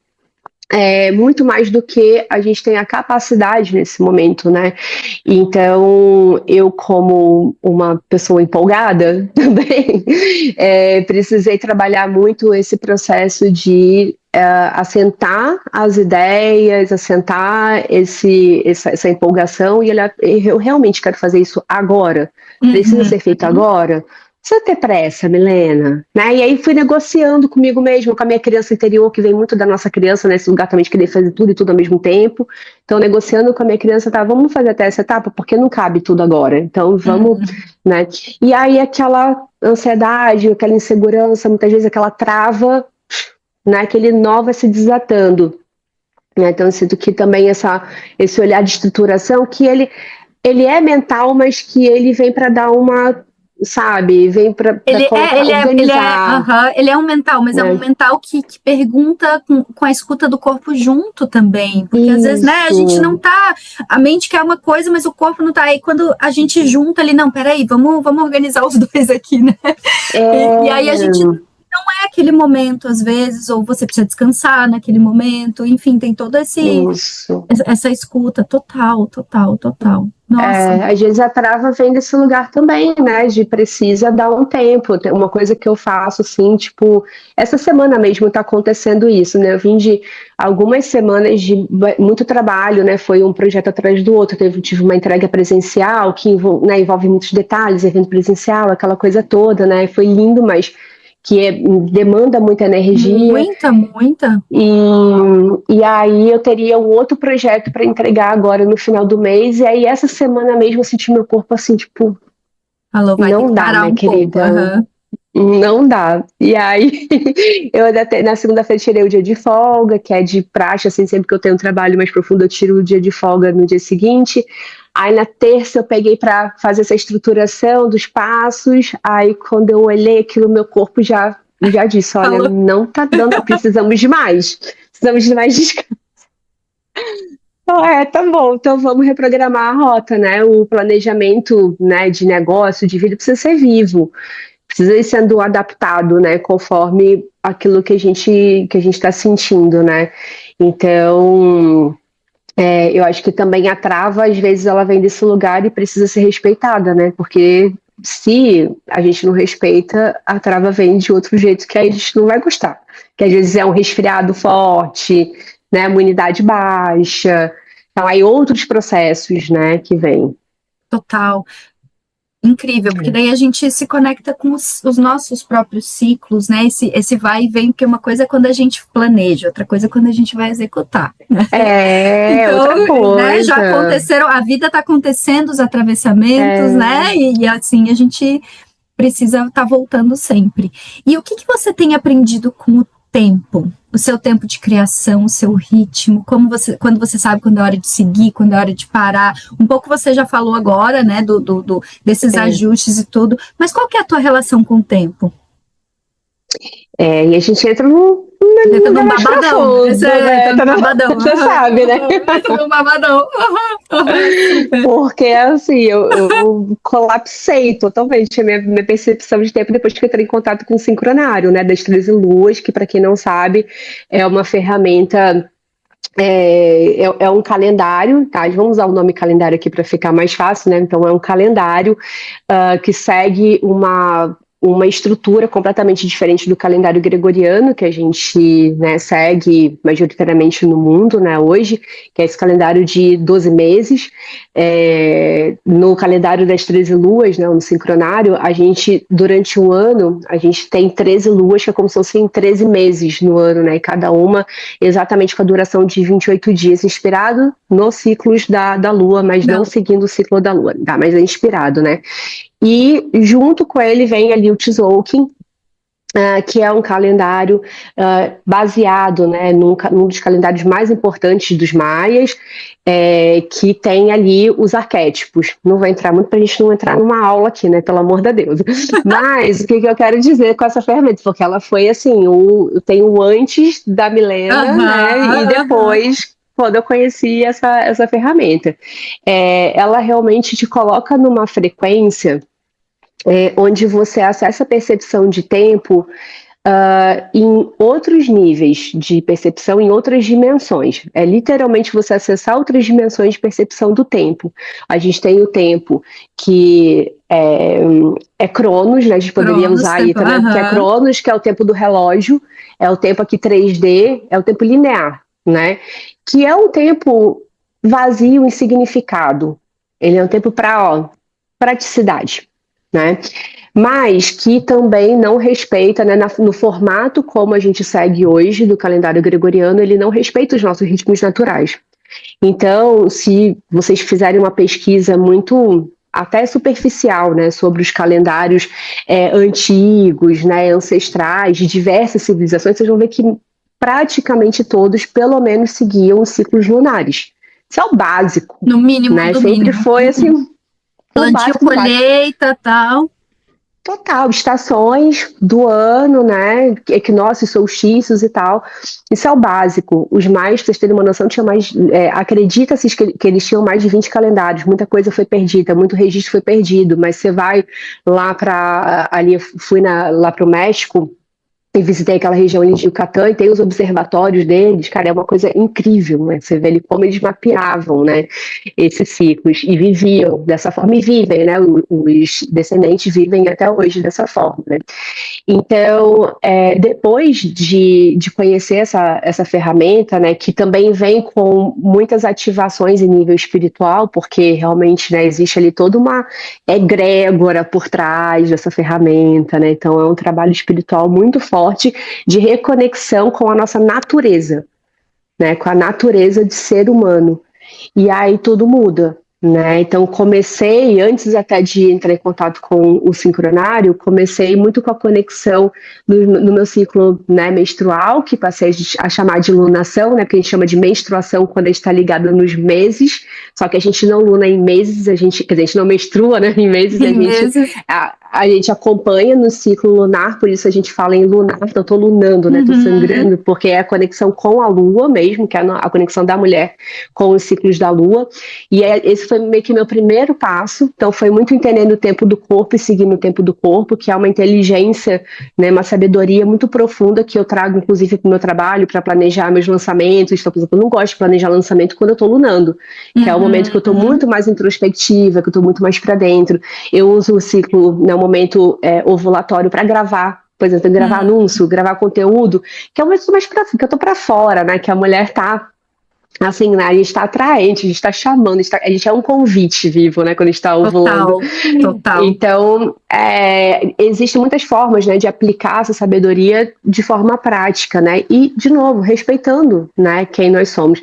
S2: muito mais do que a gente tem a capacidade nesse momento, né? Então, eu, como uma pessoa empolgada também, precisei trabalhar muito esse processo de assentar as ideias, assentar essa empolgação e olhar, eu realmente quero fazer isso agora. Precisa
S1: Uhum.
S2: ser feito agora? Precisa ter pressa, Milena, né? E aí fui negociando comigo mesmo, com a minha criança interior, que vem muito da nossa criança, nesse lugar também de querer fazer tudo e tudo ao mesmo tempo. Então, negociando com a minha criança, tá, vamos fazer até essa etapa, porque não cabe tudo agora. Então, vamos,
S1: Uhum.
S2: né? E aí aquela ansiedade, aquela insegurança, muitas vezes aquela trava, né? Aquele nó vai se desatando. Né? Então, eu sinto que também esse olhar de estruturação, que ele é mental, mas que ele vem para dar uma, sabe, vem para colocar, organizar,
S1: Ele é um mental, mas é um
S2: né?
S1: mental que pergunta com a escuta do corpo junto também, porque às vezes, né, a gente não
S2: Isso.
S1: tá, a mente quer uma coisa, mas o corpo não tá, aí quando a gente junta ali, não, peraí, vamos organizar os dois aqui, né, e aí a gente
S2: É,
S1: não é aquele momento, às vezes, ou você precisa descansar naquele momento, enfim, tem todo
S2: isso.
S1: essa escuta total, total, total, nossa.
S2: Às vezes a trava vem desse lugar também, né? De precisa dar um tempo. Tem uma coisa que eu faço assim, tipo, essa semana mesmo tá acontecendo isso, né? Eu vim de algumas semanas de muito trabalho, né? Foi um projeto atrás do outro. Tive uma entrega presencial que envolve muitos detalhes, evento presencial, aquela coisa toda, né? Foi lindo, mas demanda muita energia.
S1: Muita, muita.
S2: E aí eu teria um outro projeto para entregar agora no final do mês, e aí essa semana mesmo eu senti meu corpo assim, tipo,
S1: Falou, vai ter que
S2: não dá,
S1: parar
S2: minha
S1: um pouco.
S2: querida,
S1: Aham.
S2: não dá. E aí eu na segunda-feira tirei o dia de folga, que é de praxe, assim, sempre que eu tenho um trabalho mais profundo, eu tiro o dia de folga no dia seguinte. Aí na terça eu peguei para fazer essa estruturação dos passos, aí quando eu olhei aquilo, meu corpo já disse, olha,
S1: Falou.
S2: não tá dando, precisamos de mais descanso. Tá bom, então vamos reprogramar a rota, né? O planejamento, né, de negócio, de vida precisa ser vivo, precisa ir sendo adaptado, né, conforme aquilo que a gente está sentindo, né? Então, eu acho que também a trava, às vezes, ela vem desse lugar e precisa ser respeitada, né? Porque se a gente não respeita, a trava vem de outro jeito que aí a gente não vai gostar. Que às vezes é um resfriado forte, né? Imunidade baixa. Então, aí outros processos, né, que vêm.
S1: Total. Incrível, porque daí a gente se conecta com os nossos próprios ciclos, né? Esse vai e vem, porque uma coisa é quando a gente planeja, outra coisa é quando a gente vai executar.
S2: Outra
S1: Então, né, já
S2: coisa.
S1: aconteceram, a vida está acontecendo, os atravessamentos, né? E assim a gente precisa estar voltando sempre. E o que que você tem aprendido com o tempo? O seu tempo de criação, o seu ritmo, quando você sabe quando é hora de seguir, quando é hora de parar. Um pouco você já falou agora, né, desses ajustes e tudo, mas qual que é a tua relação com o tempo?
S2: E a gente entra num
S1: Entra
S2: lugar
S1: num
S2: mais
S1: babadão,
S2: profundo, né?
S1: entra num babadão.
S2: Você sabe, né?
S1: Entra num babadão. Super.
S2: Porque, assim, eu colapsei totalmente a minha percepção de tempo depois que eu entrei em contato com o sincronário, né? Das 13 luas, que, para quem não sabe, é uma ferramenta. É um calendário, tá? Vamos usar o nome calendário aqui para ficar mais fácil, né? Então, é um calendário que segue uma estrutura completamente diferente do calendário gregoriano, que a gente, né, segue majoritariamente no mundo, né, hoje, que é esse calendário de 12 meses. No calendário das 13 luas, né, no sincronário, a gente, durante um ano, a gente tem 13 luas, que é como se fossem 13 meses no ano, né, e cada uma exatamente com a duração de 28 dias, inspirado nos ciclos da lua, mas não seguindo o ciclo da lua, tá? Mas é inspirado, né? E junto com ele vem ali o Tzolk'in, que é um calendário baseado, né, num dos calendários mais importantes dos maias, que tem ali os arquétipos. Não vou entrar muito para a gente não entrar numa aula aqui, né, pelo amor de Deus. Mas o que eu quero dizer com essa ferramenta? Porque ela foi assim, tem o antes da Milena, né, e depois quando eu conheci essa ferramenta. Ela realmente te coloca numa frequência onde você acessa a percepção de tempo em outros níveis de percepção, em outras dimensões. É literalmente você acessar outras dimensões de percepção do tempo. A gente tem o tempo que é Cronos, né? A gente poderia usar aí também, que é Cronos, que é o tempo do relógio, é o tempo aqui 3D, é o tempo linear, né? Que é um tempo vazio, insignificado. Ele é um tempo para praticidade, né? Mas que também não respeita, né, no formato como a gente segue hoje do calendário gregoriano, ele não respeita os nossos ritmos naturais. Então, se vocês fizerem uma pesquisa muito até superficial, né, sobre os calendários antigos, né, ancestrais, de diversas civilizações, vocês vão ver que praticamente todos, pelo menos, seguiam os ciclos lunares. Isso é o básico.
S1: No mínimo,
S2: né?
S1: do
S2: Sempre
S1: mínimo.
S2: foi assim.
S1: Plantio, colheita, tal.
S2: Total, estações do ano, né? Equinócios, solstícios e tal. Isso é o básico. Os mais, pra vocês terem uma noção, tinha mais. Acredita-se que eles tinham mais de 20 calendários. Muita coisa foi perdida, muito registro foi perdido. Mas você vai lá para. Ali, fui lá para o México. E visitei aquela região ali de Yucatán e tem os observatórios deles, cara, é uma coisa incrível, né? Você vê ali como eles mapeavam, né, esses ciclos e viviam dessa forma e vivem, né? Os descendentes vivem até hoje dessa forma, né? Então, depois de conhecer essa ferramenta, né, que também vem com muitas ativações em nível espiritual, porque realmente, né, existe ali toda uma egrégora por trás dessa ferramenta, né? Então, é um trabalho espiritual muito forte de reconexão com a nossa natureza, né, com a natureza de ser humano. E aí tudo muda, né? Então comecei, antes até de entrar em contato com o sincronário, comecei muito com a conexão no meu ciclo, né, menstrual, que passei a chamar de lunação, né, porque a gente chama de menstruação quando a gente está ligado nos meses, só que a gente não luna em meses, quer dizer, a gente não menstrua, né, em meses, a gente acompanha no ciclo lunar, por isso a gente fala em lunar, então eu tô lunando, né? Tô sangrando, porque é a conexão com a lua mesmo, que é a conexão da mulher com os ciclos da lua. E esse foi meio que meu primeiro passo, então foi muito entendendo o tempo do corpo e seguindo o tempo do corpo, que é uma inteligência, né, uma sabedoria muito profunda que eu trago, inclusive, para o meu trabalho, para planejar meus lançamentos. Então, por exemplo, eu não gosto de planejar lançamento quando eu tô lunando, que é o momento que eu tô muito mais introspectiva, que eu tô muito mais para dentro. Eu uso o ciclo, né, o momento ovulatório para gravar, por exemplo, gravar anúncio, gravar conteúdo, que é o momento mais que eu tô para fora, né, que a mulher tá assim, né, a gente está atraente, a gente está chamando, a gente é um convite vivo, né, quando a gente está ovulando.
S1: Total.
S2: Então, existem muitas formas, né, de aplicar essa sabedoria de forma prática, né, e, de novo, respeitando, né, quem nós somos.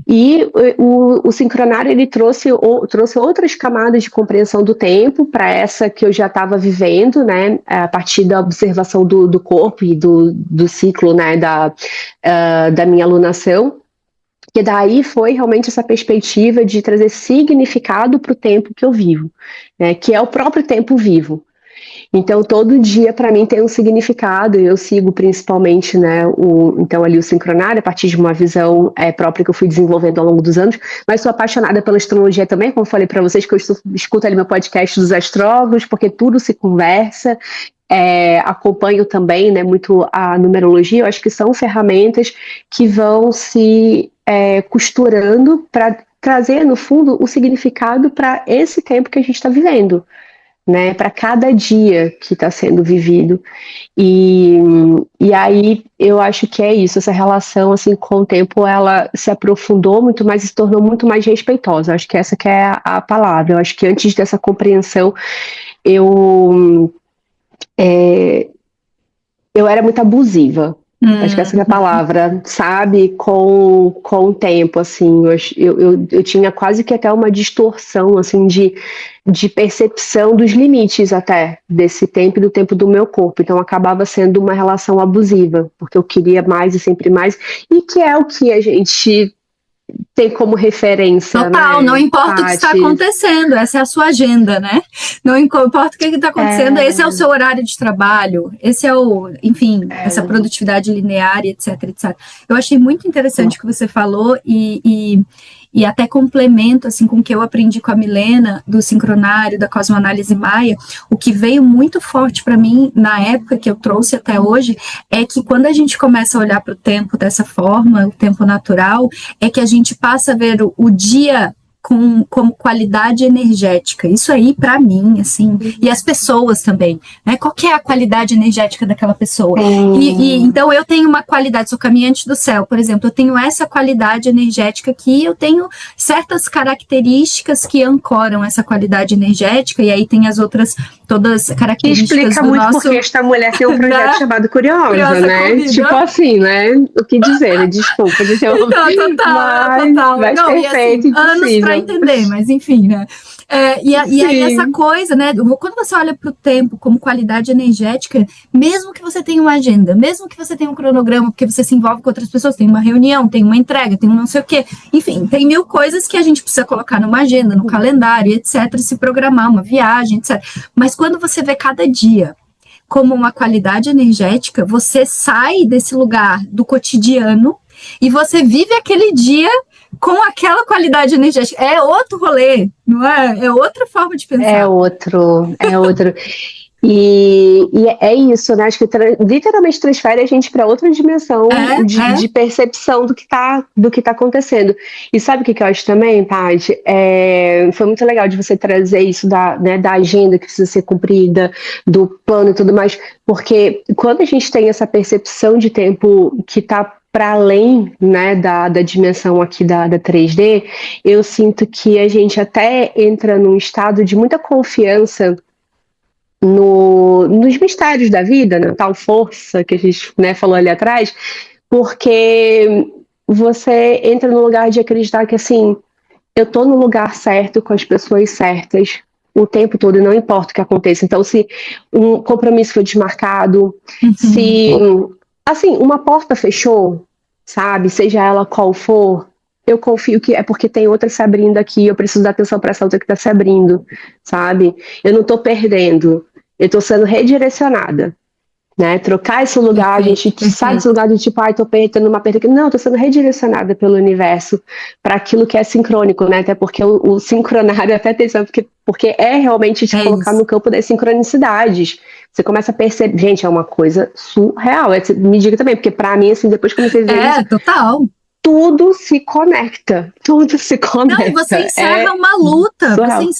S2: E o sincronário, ele trouxe outras camadas de compreensão do tempo para essa que eu já estava vivendo, né, a partir da observação do corpo e do ciclo, né, da minha alunação. Que daí foi realmente essa perspectiva de trazer significado para o tempo que eu vivo, né, que é o próprio tempo vivo. Então, todo dia, para mim, tem um significado. Eu sigo principalmente, né, então, ali o sincronário, a partir de uma visão própria que eu fui desenvolvendo ao longo dos anos, mas sou apaixonada pela astrologia também, como falei para vocês, que eu escuto ali meu podcast dos astrólogos, porque tudo se conversa. Acompanho também, né, muito a numerologia. Eu acho que são ferramentas que vão se costurando para trazer, no fundo, o significado para esse tempo que a gente está vivendo, né, para cada dia que está sendo vivido. E aí eu acho que é isso, essa relação assim, com o tempo, ela se aprofundou muito mais e se tornou muito mais respeitosa. Eu acho que essa que é a palavra. Eu acho que antes dessa compreensão, eu era muito abusiva. Acho que essa é a palavra, sabe? Com o tempo, assim, eu tinha quase que até uma distorção, assim, de percepção dos limites até desse tempo e do tempo do meu corpo. Então acabava sendo uma relação abusiva, porque eu queria mais e sempre mais, e que é o que a gente tem como referência.
S1: Total,
S2: né,
S1: não importa o que está acontecendo, essa é a sua agenda, né? Não importa o que está acontecendo, esse é o seu horário de trabalho, esse é enfim, essa produtividade linear, etc, etc. Eu achei muito interessante o que você falou e até complemento, assim, com o que eu aprendi com a Milena, do sincronário, da cosmoanálise maia. O que veio muito forte para mim, na época que eu trouxe até hoje, é que quando a gente começa a olhar para o tempo dessa forma, o tempo natural, é que a gente passa a ver o dia como qualidade energética. Isso aí, para mim, assim, e as pessoas também, né? Qual que é a qualidade energética daquela pessoa? Então, eu tenho uma qualidade, sou caminhante do céu, por exemplo, eu tenho essa qualidade energética que eu tenho certas características que ancoram essa qualidade energética, e aí tem as outras, todas características
S2: que explica
S1: do
S2: muito
S1: nosso...
S2: porque esta mulher tem um projeto chamado Curiosa, né?
S1: Convida.
S2: Tipo assim, né? O que dizer, né? Desculpa, dizer
S1: total.
S2: Mas
S1: não,
S2: perfeito,
S1: e assim, anos para entender, mas enfim, né? E aí essa coisa, né? Quando você olha para o tempo como qualidade energética, mesmo que você tenha uma agenda, mesmo que você tenha um cronograma, porque você se envolve com outras pessoas, tem uma reunião, tem uma entrega, tem um não sei o quê, enfim, tem mil coisas que a gente precisa colocar numa agenda, no calendário, etc, se programar uma viagem, etc. Mas quando você vê cada dia como uma qualidade energética, você sai desse lugar do cotidiano e você vive aquele dia com aquela qualidade energética. É outro rolê, não é? É outra forma de pensar.
S2: É outro. E é isso, né? Acho que literalmente transfere a gente para outra dimensão de percepção do que tá acontecendo. E sabe o que eu acho também, Tati? Foi muito legal de você trazer isso da agenda que precisa ser cumprida, do plano e tudo mais, porque quando a gente tem essa percepção de tempo que tá para além, né, da dimensão aqui da 3D, eu sinto que a gente até entra num estado de muita confiança nos mistérios da vida, né, tal força que a gente, né, falou ali atrás, porque você entra no lugar de acreditar que, assim, eu tô no lugar certo, com as pessoas certas, o tempo todo, e não importa o que aconteça. Então, se um compromisso foi desmarcado, se, assim, uma porta fechou, sabe, seja ela qual for, eu confio que é porque tem outra se abrindo aqui, eu preciso dar atenção para essa outra que está se abrindo, sabe? Eu não estou perdendo. eu tô sendo redirecionada. Né? Trocar esse lugar,
S1: Perfeito,
S2: a gente sai
S1: perfeito.
S2: desse lugar de tipo, ai, tô tendo uma perda aqui. Não, tô sendo redirecionada pelo universo para aquilo que é sincrônico, né? Até porque o sincronário até tem, sabe? Porque é realmente te
S1: É
S2: colocar
S1: isso.
S2: no campo das sincronicidades. Você começa a perceber, gente, é uma coisa surreal. Me diga também, porque para mim, assim, depois que eu comecei a ver isso,
S1: É, total.
S2: tudo se conecta. Tudo se
S1: Não, e você
S2: conecta.
S1: encerra uma luta,
S2: Surreal.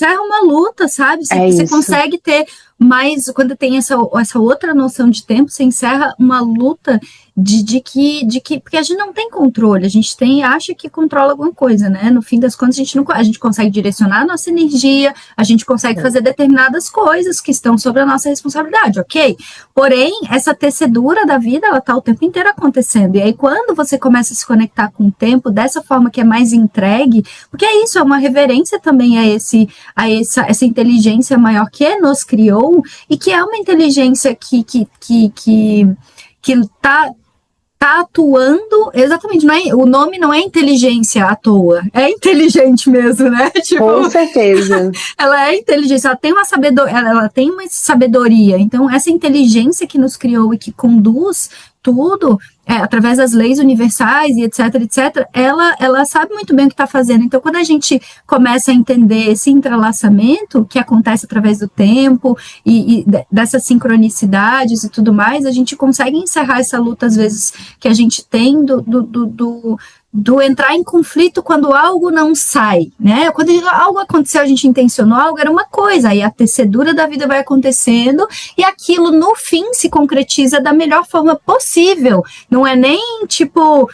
S1: sabe?
S2: É
S1: Você
S2: isso.
S1: consegue ter mais, quando tem essa outra noção de tempo, você encerra uma luta de que, porque a gente não tem controle, a gente acha que controla alguma coisa, né? No fim das contas, a gente não, a gente consegue direcionar a nossa energia, a gente consegue fazer determinadas coisas que estão sobre a nossa responsabilidade, ok? Porém, essa tecedura da vida, ela tá o tempo inteiro acontecendo, e aí quando você começa a se conectar com o tempo, dessa forma que é mais entregue, porque é isso, é uma reverência também a essa inteligência maior que nos criou e que é uma inteligência que tá atuando exatamente, o nome não é inteligência à toa, é inteligente mesmo, né? Tipo,
S2: Com certeza.
S1: ela é inteligência, ela tem uma sabedoria. Então, essa inteligência que nos criou e que conduz tudo, através das leis universais e etc, etc, ela sabe muito bem o que está fazendo. Então, quando a gente começa a entender esse entrelaçamento que acontece através do tempo e dessas sincronicidades e tudo mais, a gente consegue encerrar essa luta, às vezes, que a gente tem do entrar em conflito quando algo não sai, né? Quando algo aconteceu, a gente intencionou algo, era uma coisa, aí a tecedura da vida vai acontecendo e aquilo, no fim, se concretiza da melhor forma possível. Não é nem tipo,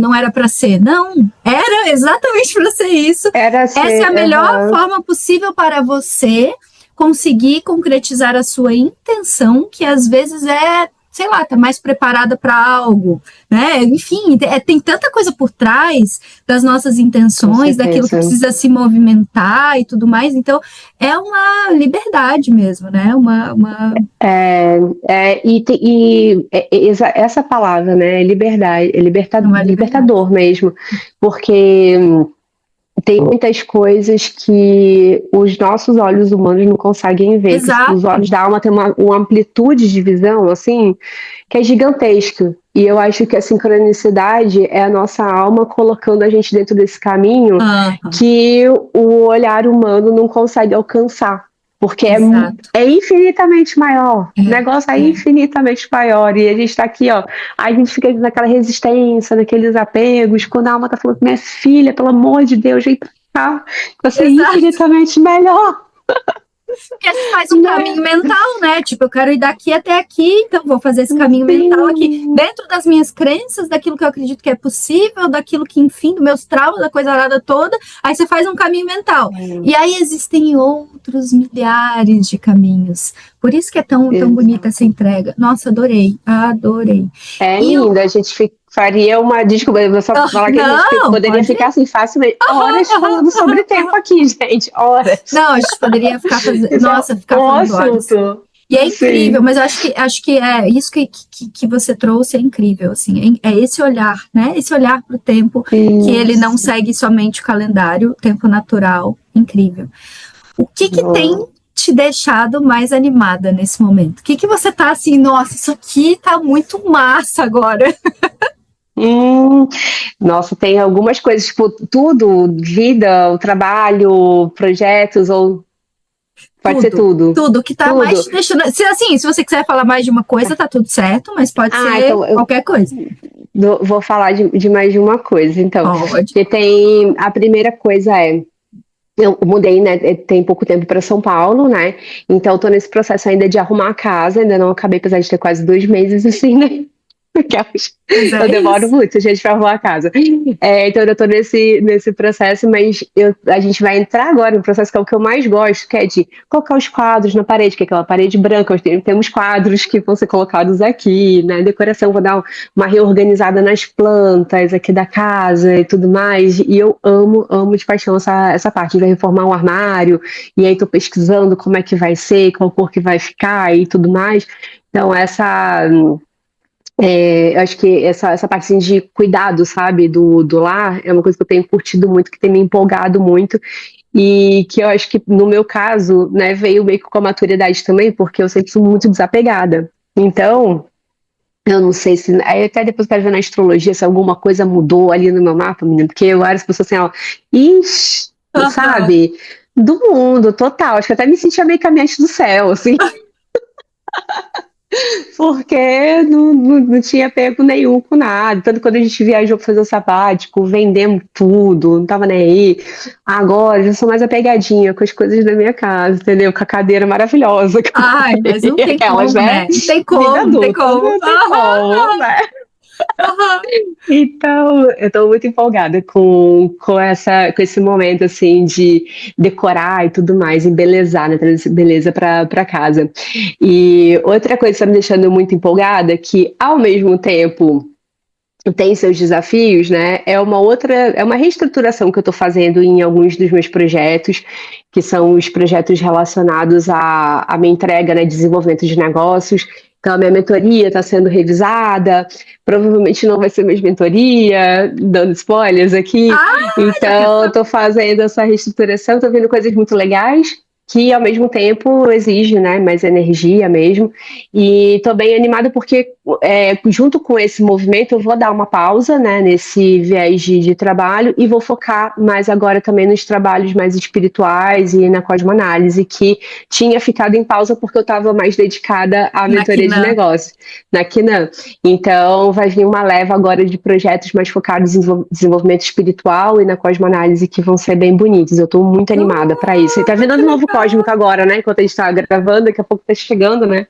S1: não era para ser. Não, era exatamente para ser isso.
S2: Era
S1: Essa é a
S2: ser.
S1: melhor forma possível para você conseguir concretizar a sua intenção, que às vezes sei lá, tá mais preparada para algo, né? Enfim, tem tanta coisa por trás das nossas intenções, daquilo que precisa se movimentar e tudo mais. Então, é uma liberdade mesmo, né?
S2: Essa palavra, né? Liberdade,
S1: Não é liberdade.
S2: libertador mesmo, porque tem muitas coisas que os nossos olhos humanos não conseguem ver. Que os
S1: Exato.
S2: olhos da alma têm uma amplitude de visão, assim, que é gigantesco. E eu acho que a sincronicidade é a nossa alma colocando a gente dentro desse caminho que o olhar humano não consegue alcançar. Porque é infinitamente maior. O negócio é infinitamente maior. E a gente está aqui, ó. Aí a gente fica naquela resistência, naqueles apegos. Quando a alma tá falando, minha filha, pelo amor de Deus, vem pra cá. Vai ser infinitamente melhor.
S1: Porque a gente faz um caminho mental, né? Tipo, eu quero ir daqui até aqui, então vou fazer esse caminho mental aqui, dentro das minhas crenças, daquilo que eu acredito que é possível, daquilo que, enfim, dos meus traumas, da coisa arada toda. Aí você faz um caminho mental. E aí existem outros milhares de caminhos. Por isso que é tão bonita essa entrega. Nossa, adorei.
S2: É linda, a gente faria uma. Desculpa, eu vou só falar que a gente poderia ficar assim facilmente horas falando sobre tempo aqui, gente. Horas.
S1: Não, a gente poderia ficar fazendo. Nossa, ficar falando horas. E é incrível, mas eu acho que é isso que você trouxe é incrível, assim, é esse olhar, né? Esse olhar para o tempo, que ele não segue somente o calendário, o tempo natural, incrível. O que tem te deixado mais animada nesse momento? O que você tá assim, nossa, isso aqui tá muito massa agora.
S2: Nossa, tem algumas coisas, tipo, tudo, vida, o trabalho, projetos, ou pode ser tudo.
S1: Tudo que tá mais te deixando. Se você quiser falar mais de uma coisa, tá tudo certo, mas pode ser então qualquer coisa.
S2: Vou falar de mais de uma coisa, então.
S1: Pode.
S2: Porque tem. A primeira coisa eu mudei, né? Tem pouco tempo para São Paulo, né? Então, tô nesse processo ainda de arrumar a casa, ainda não acabei, apesar de ter quase 2 meses, assim, né? Eu demoro muito, gente, para arrumar a casa. Então, eu tô nesse processo, mas a gente vai entrar agora no processo que é o que eu mais gosto, que é de colocar os quadros na parede, que é aquela parede branca. Temos quadros que vão ser colocados aqui, né? Decoração, vou dar uma reorganizada nas plantas aqui da casa e tudo mais. E eu amo de paixão essa parte de reformar um armário. E aí tô pesquisando como é que vai ser, qual cor que vai ficar e tudo mais. Então, eu acho que essa parte assim, de cuidado, sabe, do lar, é uma coisa que eu tenho curtido muito, que tem me empolgado muito. e que eu acho que no meu caso, né, veio meio que com a maturidade também, porque eu sempre sou muito desapegada. Então, eu não sei se. Aí até depois eu quero ver na astrologia se alguma coisa mudou ali no meu mapa, menina, porque várias pessoas assim, ó, ixi,
S1: Aham.
S2: sabe? Do mundo, total. Acho que até me sentia meio caminhante do céu, assim. Porque não tinha apego nenhum com nada. Tanto quando a gente viajou para fazer o sabático, vendemos tudo, não tava nem aí. Agora eu já sou mais apegadinha com as coisas da minha casa, entendeu? Com a cadeira maravilhosa que eu
S1: Ai, mas não
S2: comprei.
S1: tem
S2: Aquelas,
S1: como,
S2: né?
S1: né? Não tem
S2: Vida
S1: como, não tem
S2: adulta,
S1: como.
S2: não tem como,
S1: Aham,
S2: né?
S1: aham.
S2: Então, eu estou muito empolgada com esse momento, assim, de decorar e tudo mais, embelezar, né, trazer beleza para casa. E outra coisa que está me deixando muito empolgada, que ao mesmo tempo tem seus desafios, né, é uma reestruturação que eu estou fazendo em alguns dos meus projetos, que são os projetos relacionados à minha entrega, né, desenvolvimento de negócios. Então, a minha mentoria está sendo revisada, provavelmente não vai ser mais mentoria, dando spoilers aqui.
S1: Ah, já
S2: Então,
S1: pensou?
S2: estou fazendo essa reestruturação, estou vendo coisas muito legais, que ao mesmo tempo exige, né, mais energia mesmo. E estou bem animada porque, junto com esse movimento, eu vou dar uma pausa, né, nesse viés de trabalho e vou focar mais agora também nos trabalhos mais espirituais e na cosmoanálise, que tinha ficado em pausa porque eu estava mais dedicada à
S1: Na
S2: mentoria de
S1: Quina.
S2: negócios, na Kinan. Então, vai vir uma leva agora de projetos mais focados em desenvolvimento espiritual e na cosmoanálise que vão ser bem bonitos. Eu estou muito animada para isso. E tá vindo
S1: Que
S2: um novo cósmico
S1: legal.
S2: agora, né? Enquanto a gente está gravando, daqui a pouco tá chegando, né?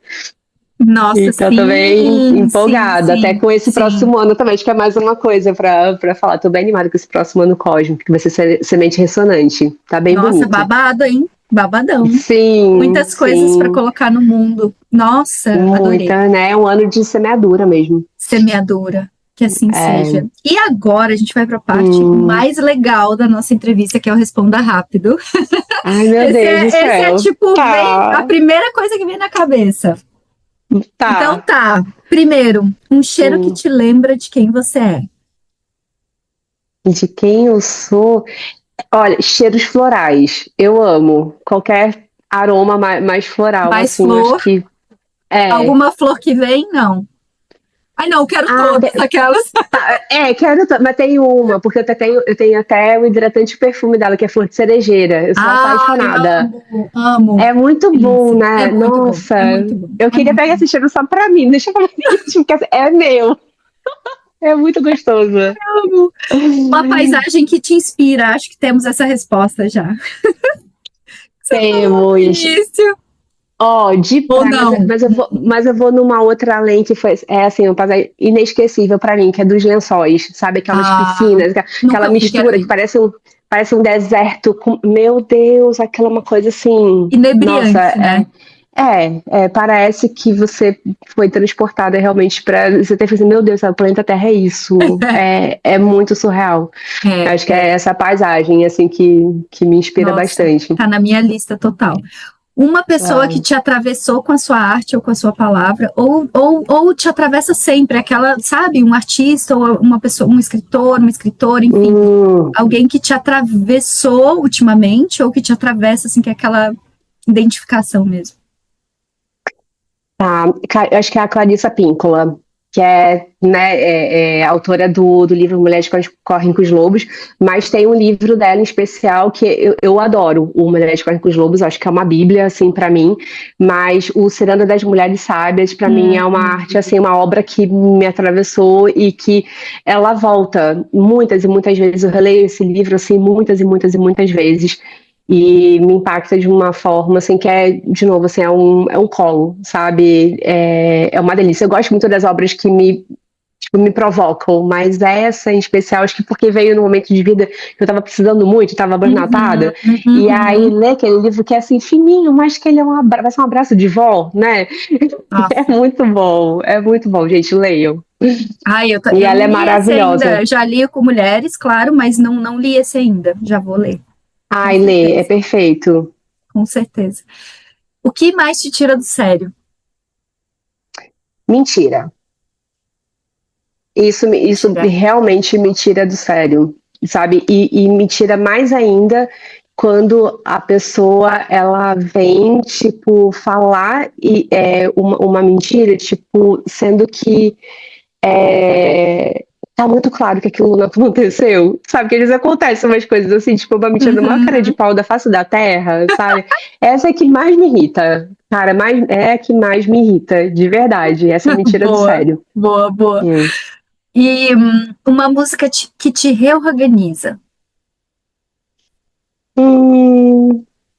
S1: Nossa,
S2: Então, tô bem
S1: sim, sim,
S2: empolgada, até
S1: sim,
S2: com esse
S1: sim.
S2: próximo ano também. Acho que é mais uma coisa para falar. Tô bem animada com esse próximo ano cósmico, que vai ser semente ressonante. Tá bem
S1: Nossa,
S2: bonito.
S1: babado, hein? Babadão.
S2: Sim,
S1: Muitas coisas para
S2: sim.
S1: colocar no mundo. Nossa, adorei.
S2: Muita, né? É um ano de semeadura mesmo.
S1: Semeadora. Que assim
S2: É.
S1: seja. E agora a gente vai para a parte
S2: Hum.
S1: mais legal da nossa entrevista, que é o Responda Rápido.
S2: Ai, meu Deus do
S1: Esse é
S2: céu.
S1: tipo, vem a
S2: Tá,
S1: primeira coisa que vem na cabeça. Então
S2: tá.
S1: tá. Primeiro, um cheiro que
S2: Hum.
S1: te lembra de quem você é.
S2: De quem eu sou? Olha, cheiros florais. Eu amo. Qualquer aroma mais floral,
S1: Mais
S2: assim, acho
S1: flor.
S2: que é.
S1: Alguma flor que vem? Não. Ai, não, quero
S2: Ah,
S1: todas aquelas.
S2: quero, mas tem uma, porque eu tenho até o hidratante perfume dela, que é flor de cerejeira. Eu sou
S1: Ai,
S2: apaixonada.
S1: amo, amo.
S2: É muito bom,
S1: Delícia. É
S2: né?
S1: muito bom,
S2: Nossa,
S1: é muito bom,
S2: eu
S1: é
S2: queria
S1: muito
S2: pegar
S1: bom.
S2: esse cheiro só pra mim, deixa pra mim, porque é meu. É muito gostoso.
S1: Amo. Uma paisagem que te inspira, acho que temos essa resposta já. Você falou no
S2: Temos.
S1: início.
S2: Ó, de
S1: Ou
S2: praia, mas,
S1: não?
S2: mas eu vou numa outra além que foi, assim, uma passagem inesquecível pra mim, que é dos Lençóis, sabe? Aquelas
S1: Ah,
S2: piscinas, aquela
S1: nunca fui, quero
S2: mistura que
S1: ir.
S2: parece um deserto. Meu Deus, aquela uma coisa assim. Nossa,
S1: Inebriante, né?
S2: parece que você foi transportada realmente para você ter pensado, meu Deus, o planeta Terra é isso. É muito surreal.
S1: É,
S2: Acho que é
S1: é.
S2: essa paisagem, assim, que me inspira
S1: Nossa,
S2: bastante.
S1: tá na minha lista total. Uma pessoa que
S2: Ah,
S1: te atravessou com a sua arte ou com a sua palavra, ou te atravessa sempre, aquela, sabe, um artista ou uma pessoa, um escritor, uma escritora, enfim,
S2: hum.
S1: alguém que te atravessou ultimamente ou que te atravessa, assim, que é aquela identificação mesmo.
S2: Tá, eu acho que é a Clarissa Píncola, que é, né, autora do livro Mulheres que Correm com os Lobos, mas tem um livro dela em especial que eu adoro, o Mulheres que Correm com os Lobos, acho que é uma bíblia, assim, para mim, mas o Ciranda das Mulheres Sábias, para mim, é uma arte, assim, uma obra que me atravessou e que ela volta muitas e muitas vezes, eu releio esse livro, assim, muitas e muitas e muitas vezes, e me impacta de uma forma assim que de novo, assim, é um colo, sabe? É uma delícia. Eu gosto muito das obras que me provocam, mas essa em especial, acho que porque veio num momento de vida que eu estava precisando muito, estava
S1: Uhum,
S2: burnotada, e aí
S1: uhum.
S2: ler aquele livro que é assim, fininho, mas que ele vai ser um abraço de vó, né?
S1: Nossa.
S2: É muito bom, gente, leiam.
S1: Ai,
S2: E
S1: eu
S2: ela
S1: não
S2: é
S1: li esse ainda.
S2: maravilhosa.
S1: Eu já li com mulheres, claro, mas não li esse ainda. Já vou ler, com
S2: Ai, lê, é
S1: certeza,
S2: perfeito.
S1: com certeza. O que mais te tira do sério?
S2: Mentira. Isso
S1: Mentira.
S2: realmente me tira do sério, sabe? E me tira mais ainda quando a pessoa ela vem, tipo, falar uma mentira, tipo, sendo que tá muito claro que aquilo não aconteceu, sabe? Que às vezes acontecem umas coisas assim, tipo, uma mentira da maior cara de
S1: Uhum.
S2: pau da face da terra, sabe? Essa é que mais me irrita, cara, é a que mais me irrita, de verdade, essa mentira do
S1: Boa,
S2: sério.
S1: boa, boa.
S2: Hum.
S1: E uma música que te reorganiza.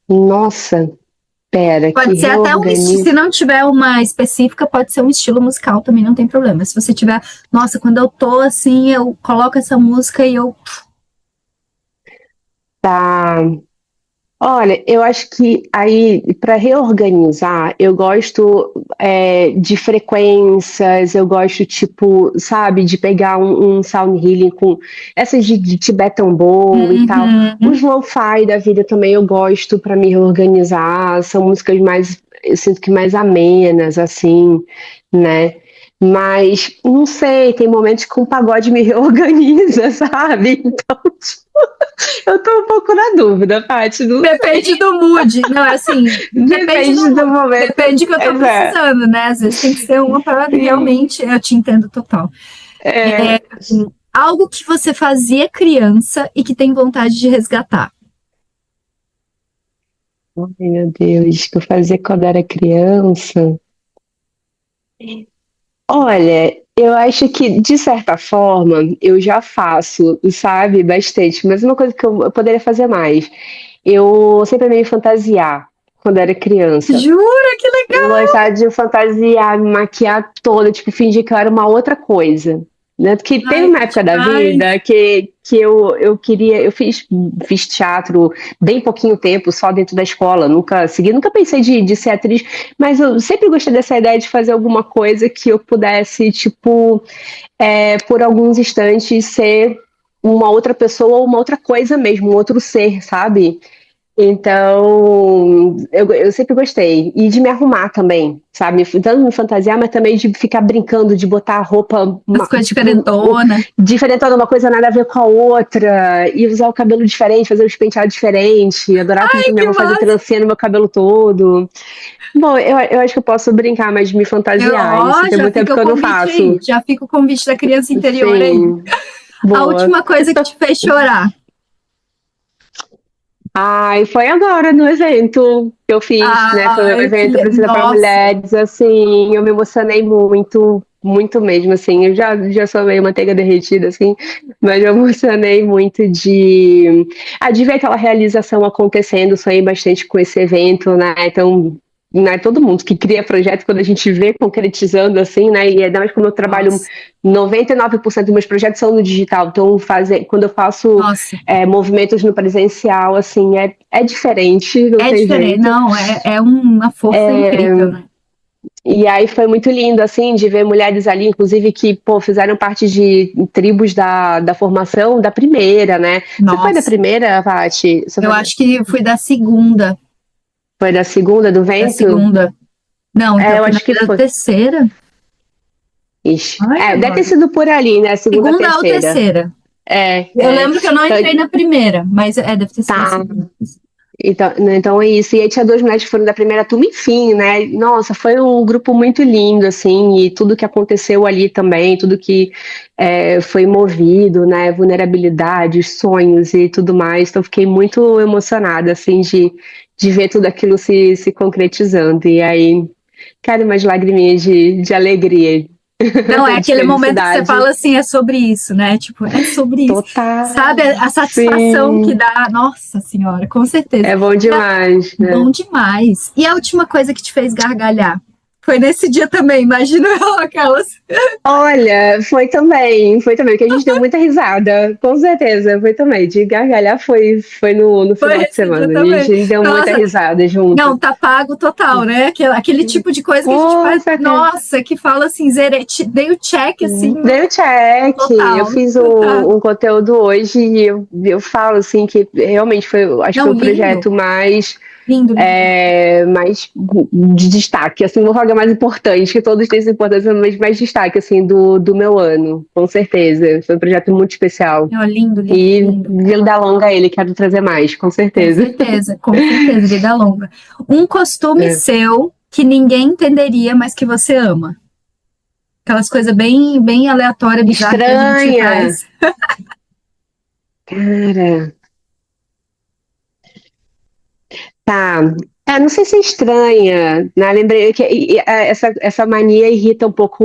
S2: Nossa, pera, que
S1: Pode ser até um estilo, se
S2: reorganiza.
S1: não tiver uma específica, pode ser um estilo musical também, não tem problema. Se você tiver, nossa, quando eu tô assim, eu coloco essa música e eu.
S2: Tá. Olha, eu acho que aí, para reorganizar, eu gosto de frequências, eu gosto, tipo, sabe, de pegar um sound healing com essas de Tibetan Bowl e tal.
S1: Uhum.
S2: Os lo-fi da vida também eu gosto para me reorganizar, são músicas mais, eu sinto que mais amenas, assim, né? Mas, não sei, tem momentos que o pagode me reorganiza, sabe? Então, eu tô um pouco na dúvida, Paty, não sei.
S1: Depende do mood. Não, é assim, depende do
S2: Depende do
S1: mood.
S2: momento.
S1: Depende do que eu tô
S2: Exato.
S1: precisando, né? Às vezes tem que ser uma parada
S2: Sim.
S1: realmente, eu te entendo total.
S2: É...
S1: Algo que você fazia criança e que tem vontade de resgatar.
S2: Ai, meu Deus, o que eu fazia quando era criança. Olha, eu acho que, de certa forma, eu já faço, sabe, bastante, mas uma coisa que eu poderia fazer mais. Eu sempre amei fantasiar quando era criança.
S1: Jura que
S2: Eu
S1: legal!
S2: gostava de fantasiar, me maquiar toda, tipo, fingir que eu era uma outra coisa. Né? Que teve
S1: Ai,
S2: uma
S1: que
S2: época da
S1: demais!
S2: vida que eu queria, eu fiz teatro bem pouquinho tempo, só dentro da escola, nunca segui, nunca pensei de ser atriz, mas eu sempre gostei dessa ideia de fazer alguma coisa que eu pudesse, tipo, por alguns instantes ser uma outra pessoa ou uma outra coisa mesmo, um outro ser, sabe? Então, eu sempre gostei. E de me arrumar também, sabe? Tanto me fantasiar, mas também de ficar brincando, de botar a roupa,
S1: As coisas
S2: tipo,
S1: diferentonas.
S2: diferentando uma coisa nada a ver com a outra, e usar o cabelo diferente, fazer os penteados diferentes. Adorava pedir
S1: Ai,
S2: pra minha
S1: que
S2: avó fazer
S1: massa!
S2: trancinha no meu cabelo todo. Bom, eu acho que eu posso brincar, mas de me fantasiar. Isso tem
S1: Já
S2: muito tempo
S1: fica o
S2: que eu não
S1: convite aí.
S2: faço.
S1: Já fica o convite da criança interior aí.
S2: Sim,
S1: A
S2: boa.
S1: última coisa que te fez chorar.
S2: Ai, foi agora no evento que eu fiz, né? Foi um
S1: Ai,
S2: evento Precisa para
S1: nossa.
S2: Mulheres, assim, eu me emocionei muito, muito mesmo, assim. Eu já sou meio manteiga derretida, assim, mas eu emocionei muito de ver aquela realização acontecendo. Sonhei bastante com esse evento, né? Então, né, todo mundo que cria projeto, quando a gente vê concretizando, assim, né? E ainda mais como eu trabalho,
S1: Nossa,
S2: 99% dos meus projetos são no digital, então quando eu faço
S1: nossa.
S2: movimentos no presencial, assim, é diferente, não
S1: É
S2: tem
S1: diferente.
S2: jeito.
S1: Não, é uma força incrível, né?
S2: E aí foi muito lindo, assim, de ver mulheres ali, inclusive, que, pô, fizeram parte de tribos da formação da primeira, né? Você foi da
S1: Nossa.
S2: primeira, Paty?
S1: Eu acho que fui da segunda.
S2: Foi da segunda do
S1: Da
S2: vento?
S1: segunda. Não, então
S2: Eu
S1: fui
S2: acho que
S1: da
S2: foi.
S1: terceira.
S2: Ixi.
S1: Ai,
S2: Deve ter
S1: agora.
S2: sido por ali, né? Segunda,
S1: Segunda ou
S2: terceira.
S1: terceira?
S2: É,
S1: Eu
S2: é.
S1: lembro que eu não entrei
S2: Então,
S1: na primeira, mas deve ter sido a
S2: tá.
S1: segunda.
S2: Então é isso. E aí tinha duas mulheres que foram da primeira turma, enfim, né? Nossa, foi um grupo muito lindo, assim, e tudo que aconteceu ali também, tudo que foi movido, né? Vulnerabilidade, sonhos e tudo mais. Então fiquei muito emocionada, assim, de ver tudo aquilo se concretizando. E aí, cara, umas lagriminhas de alegria,
S1: Não, é
S2: de
S1: aquele momento que você
S2: felicidade.
S1: fala assim, é sobre isso, né? Tipo, é sobre isso. Sabe,
S2: Total.
S1: a satisfação que
S2: Sim.
S1: dá, nossa senhora, com certeza.
S2: É bom
S1: E
S2: demais, né?
S1: bom demais. E a última coisa que te fez gargalhar? Foi nesse dia também, imagina aquelas.
S2: Olha, foi também, porque a gente deu muita risada, com certeza, foi também, de gargalhar foi no
S1: Foi
S2: final de
S1: esse dia
S2: semana, a
S1: também.
S2: gente deu muita
S1: Nossa,
S2: risada junto.
S1: não, tá pago total, né? Aquele tipo de coisa que a gente
S2: Com
S1: faz,
S2: certeza.
S1: nossa, que fala assim, dei o check assim,
S2: Deu check, eu
S1: total,
S2: fiz
S1: total.
S2: um conteúdo hoje e eu falo assim que realmente foi, acho que
S1: Não,
S2: foi o
S1: lindo.
S2: projeto mais
S1: Lindo, lindo.
S2: mais de destaque, assim, vou falar mais importante, que todos têm essa importância, mas mais destaque, assim, do meu ano, com certeza. Foi um projeto muito especial.
S1: Ó, lindo, lindo,
S2: E
S1: lindo.
S2: vida longa a ele, quero trazer mais, com certeza.
S1: Com certeza, vida longa. Um costume
S2: É.
S1: seu que ninguém entenderia, mas que você ama. Aquelas coisas bem, bem aleatórias, bizarras que a gente
S2: Estranha,
S1: faz.
S2: cara, tá. Não sei se é estranha, né? Lembrei que essa mania irrita um pouco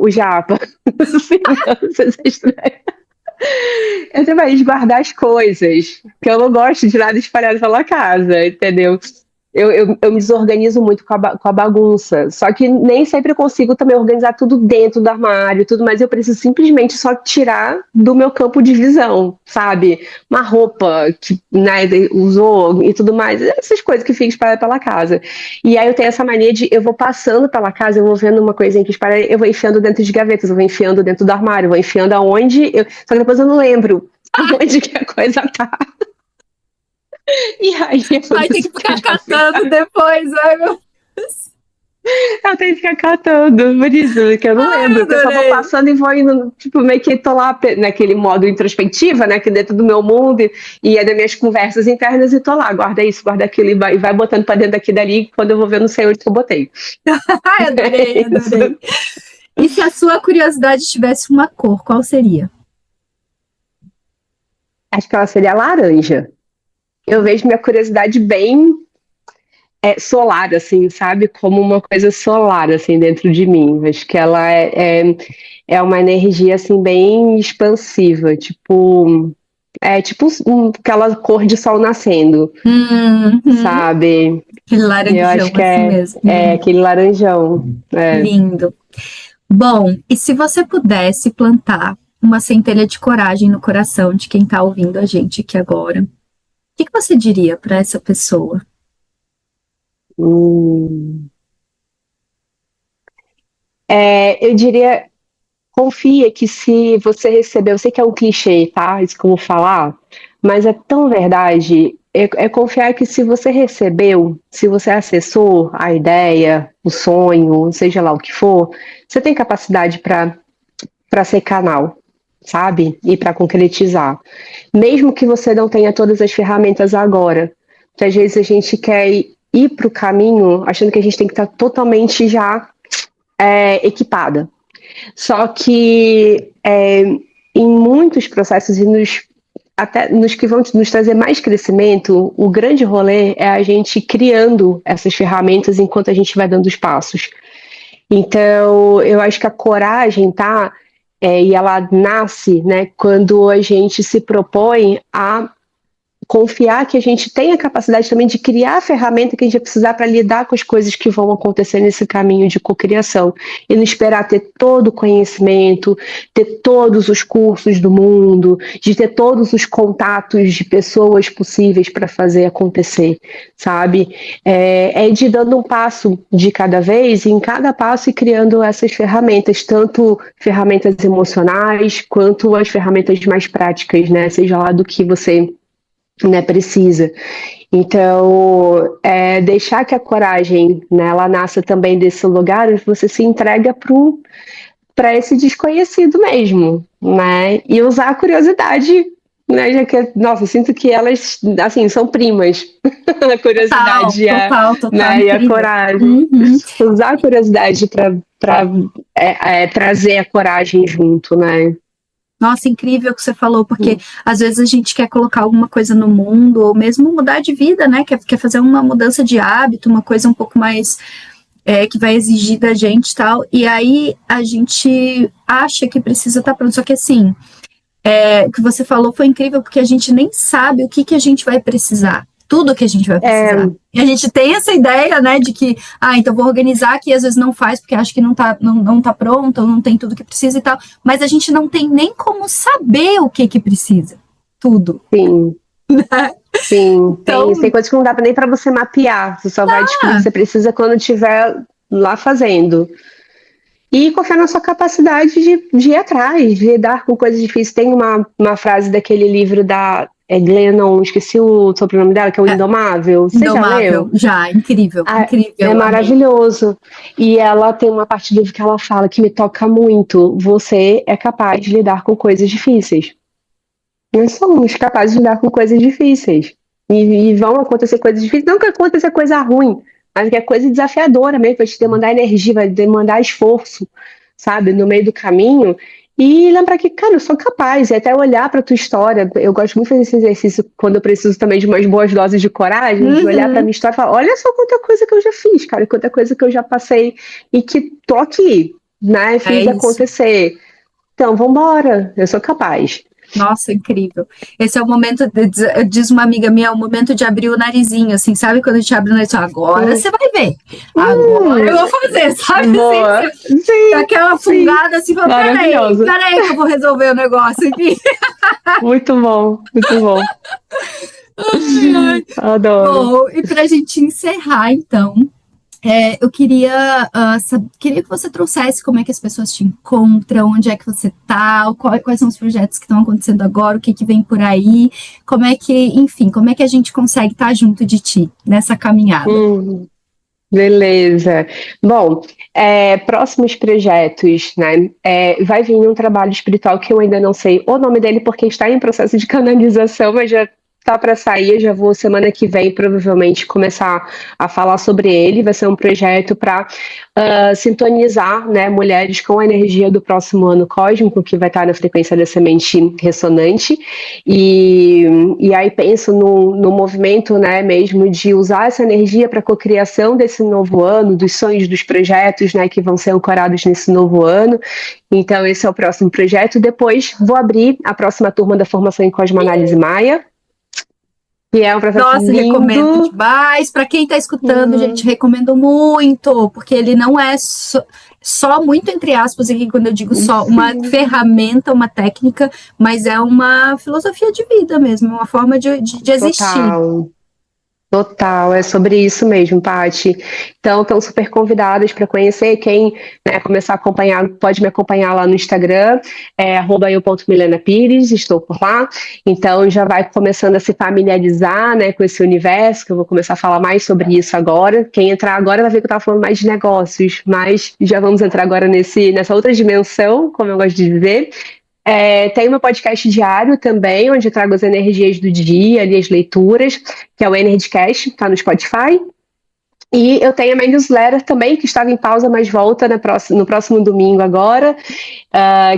S2: o japa. Assim, não sei se é estranha. Eu tenho mais de guardar as coisas, porque eu não gosto de nada espalhado pela casa, entendeu? Eu me desorganizo muito com a bagunça, só que nem sempre eu consigo também organizar tudo dentro do armário e tudo, mas eu preciso simplesmente só tirar do meu campo de visão, sabe? Uma roupa que, né, usou e tudo mais, essas coisas que ficam espalhadas pela casa. E aí eu tenho essa mania de, eu vou passando pela casa, eu vou vendo uma coisinha que espalha, eu vou enfiando dentro de gavetas, eu vou enfiando dentro do armário, eu vou enfiando aonde, só que depois eu não lembro aonde que a coisa tá. E aí
S1: Aí tem que ficar catando depois. Ai, meu...
S2: eu tenho que ficar catando, por isso que eu não
S1: Ai,
S2: lembro, porque eu só vou
S1: adorei.
S2: passando e vou indo, tipo, meio que tô lá naquele modo introspectiva, né, que dentro do meu mundo e é das minhas conversas internas e tô lá, guarda isso, guarda aquilo e vai botando pra dentro daqui e dali, quando eu vou ver, não sei onde que eu botei.
S1: Ai, adorei,
S2: É isso.
S1: adorei. E se a sua curiosidade tivesse uma cor, qual seria?
S2: Acho que ela seria laranja. Eu vejo minha curiosidade bem solar, assim, sabe? Como uma coisa solar, assim, dentro de mim. Acho que ela é uma energia, assim, bem expansiva, tipo... É tipo aquela cor de sol nascendo,
S1: Uhum.
S2: sabe?
S1: Aquele
S2: Eu
S1: laranjão,
S2: acho que
S1: assim
S2: é,
S1: mesmo.
S2: é
S1: Lindo,
S2: aquele laranjão. É.
S1: lindo. Bom, e se você pudesse plantar uma centelha de coragem no coração de quem está ouvindo a gente aqui agora, o que que você diria para essa pessoa?
S2: Hum. Eu diria, confia que se você receber, eu sei que é um clichê, tá? Isso que eu vou falar, mas é tão verdade. É confiar que se você recebeu, se você acessou a ideia, o sonho, seja lá o que for, você tem capacidade para ser canal, sabe? E para concretizar. Mesmo que você não tenha todas as ferramentas agora, porque às vezes a gente quer ir para o caminho achando que a gente tem que estar totalmente já equipada. Só que em muitos processos e até nos que vão nos trazer mais crescimento, o grande rolê é a gente criando essas ferramentas enquanto a gente vai dando os passos. Então, eu acho que a coragem, tá? E ela nasce, né, quando a gente se propõe a confiar que a gente tem a capacidade também de criar a ferramenta que a gente vai precisar para lidar com as coisas que vão acontecer nesse caminho de cocriação. E não esperar ter todo o conhecimento, ter todos os cursos do mundo, de ter todos os contatos de pessoas possíveis para fazer acontecer, sabe? É de dando um passo de cada vez, e em cada passo e criando essas ferramentas, tanto ferramentas emocionais, quanto as ferramentas mais práticas, né? Seja lá do que você, né, precisa. Então, deixar que a coragem, né, ela nasça também desse lugar onde você se entrega para esse desconhecido mesmo, né, e usar a curiosidade, né, já que, nossa, eu sinto que elas, assim, são primas, a
S1: Total,
S2: curiosidade
S1: total, total,
S2: né, e a
S1: incrível.
S2: coragem.
S1: Uhum.
S2: Usar a curiosidade para trazer a coragem junto, né.
S1: Nossa, incrível o que você falou, porque às vezes a gente quer colocar alguma coisa no mundo, ou mesmo mudar de vida, né? Quer fazer uma mudança de hábito, uma coisa um pouco mais que vai exigir da gente e tal. E aí a gente acha que precisa estar pronto. Só que assim, o que você falou foi incrível, porque a gente nem sabe o que, que a gente vai precisar. Tudo que a gente vai precisar. E a gente tem essa ideia, né, de que, então vou organizar aqui, às vezes não faz, porque acha que não tá pronto, ou não tem tudo que precisa e tal. Mas a gente não tem nem como saber o que precisa. Tudo.
S2: Sim. Sim,
S1: Então,
S2: tem coisas que não dá nem para você mapear. Você só vai descobrir que você precisa quando estiver lá fazendo. E confiar na sua capacidade de ir atrás, de lidar com coisas difíceis. Tem uma frase daquele livro Glennon, esqueci o sobrenome dela, que é o Indomável. Você já
S1: Indomável,
S2: leu?
S1: já, incrível, incrível.
S2: É
S1: Amei.
S2: maravilhoso. E ela tem uma parte do livro que ela fala que me toca muito. Você é capaz de lidar com coisas difíceis. Nós somos capazes de lidar com coisas difíceis. E vão acontecer coisas difíceis. Não que aconteça coisa ruim, mas que é coisa desafiadora mesmo, vai te demandar energia, vai demandar esforço, sabe, no meio do caminho. E lembrar que, cara, eu sou capaz, e até olhar para tua história. Eu gosto muito de fazer esse exercício quando eu preciso também de umas boas doses de coragem, de olhar para minha história e falar: olha só quanta coisa que eu já fiz, cara, quanta coisa que eu já passei e que tô aqui, né? Fiz
S1: É isso.
S2: acontecer. Então, vambora, eu sou capaz.
S1: Nossa, incrível. Esse é o momento, diz uma amiga minha, é o momento de abrir o narizinho, assim, sabe? Quando a gente abre o nariz, agora
S2: Hum,
S1: você vai ver. Agora eu vou fazer, sabe? Assim,
S2: boa.
S1: dá
S2: Sim,
S1: aquela
S2: sim.
S1: fungada assim, fala, peraí,
S2: Maravilhoso.
S1: peraí que eu vou resolver o negócio aqui.
S2: Muito bom, muito bom.
S1: Ai, ai.
S2: Adoro.
S1: Bom, e pra gente encerrar, então, eu queria, queria que você trouxesse como é que as pessoas te encontram, onde é que você tá, quais são os projetos que estão acontecendo agora, o que que vem por aí, como é que, enfim, como é que a gente consegue estar junto de ti nessa caminhada.
S2: Hum, beleza. Bom, próximos projetos, né? Vai vir um trabalho espiritual que eu ainda não sei o nome dele porque está em processo de canalização, mas já tá para sair. Eu já vou semana que vem provavelmente começar a falar sobre ele. Vai ser um projeto para sintonizar, né, mulheres com a energia do próximo ano cósmico, que vai estar na frequência da semente ressonante. E aí penso no movimento, né, mesmo de usar essa energia para a cocriação desse novo ano, dos sonhos, dos projetos, né, que vão ser ancorados nesse novo ano. Então, esse é o próximo projeto. Depois, vou abrir a próxima turma da formação em Cosmoanálise Maia, que é um processo
S1: Nossa, recomendo
S2: lindo.
S1: demais. Para quem está escutando, gente, recomendo muito, porque ele não é só muito entre aspas aqui, quando eu digo só, uma
S2: Sim.
S1: ferramenta, uma técnica, mas é uma filosofia de vida mesmo, uma forma de existir.
S2: Total. Total, é sobre isso mesmo, Paty. Então, estão super convidadas para conhecer. Quem, né, começar a acompanhar, pode me acompanhar lá no Instagram, @eu.milenapires, estou por lá. Então, já vai começando a se familiarizar, né, com esse universo, que eu vou começar a falar mais sobre isso agora. Quem entrar agora vai ver que eu estava falando mais de negócios, mas já vamos entrar agora nessa outra dimensão, como eu gosto de dizer. Tem meu podcast diário também, onde eu trago as energias do dia, ali as leituras, que é o Energycast, tá no Spotify. E eu tenho a minha newsletter também, que estava em pausa, mas volta no próximo domingo agora,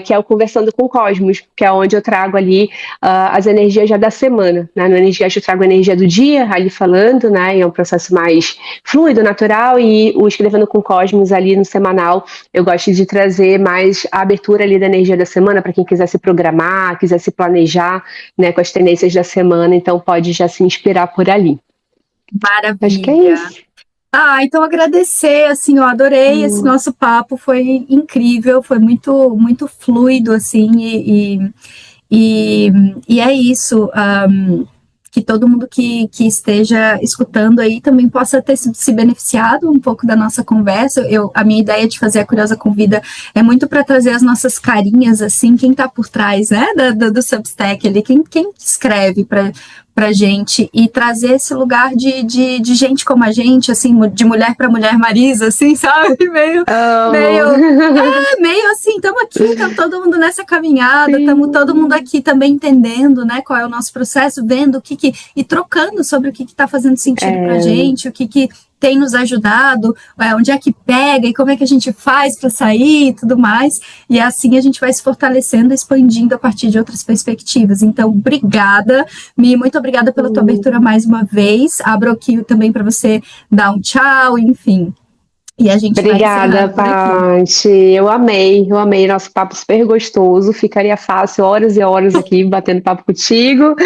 S2: que é o Conversando com o Cosmos, que é onde eu trago ali as energias já da semana. Né? No Energycast eu trago a energia do dia, ali falando, né? É um processo mais fluido, natural, e o Escrevendo com o Cosmos ali no semanal, eu gosto de trazer mais a abertura ali da energia da semana, para quem quiser se programar, quiser se planejar, né, com as tendências da semana, então pode já se inspirar por ali. Acho que é
S1: Maravilha.
S2: isso.
S1: Então agradecer, assim, eu adorei esse nosso papo, foi incrível, foi muito, muito fluido, assim, e é isso. Que todo mundo que esteja escutando aí também possa ter se beneficiado um pouco da nossa conversa. A minha ideia de fazer a Curiosa Convida é muito para trazer as nossas carinhas, assim, quem está por trás, né, do Substack ali, quem escreve para gente, e trazer esse lugar de gente como a gente, assim, de mulher para mulher Marisa, assim, sabe? Meio assim, estamos aqui, estamos todo mundo nessa caminhada, estamos todo mundo aqui também entendendo, né, qual é o nosso processo, vendo e trocando sobre o que está fazendo sentido para a gente, o que tem nos ajudado, onde é que pega e como é que a gente faz para sair e tudo mais. E assim a gente vai se fortalecendo, expandindo a partir de outras perspectivas. Então, obrigada, Mi, muito obrigada pela tua abertura mais uma vez. Abro aqui também para você dar um tchau, enfim. E a gente vai
S2: Obrigada,
S1: encerrando por aqui.
S2: Paty. Eu amei nosso papo super gostoso. Ficaria fácil horas e horas aqui batendo papo contigo.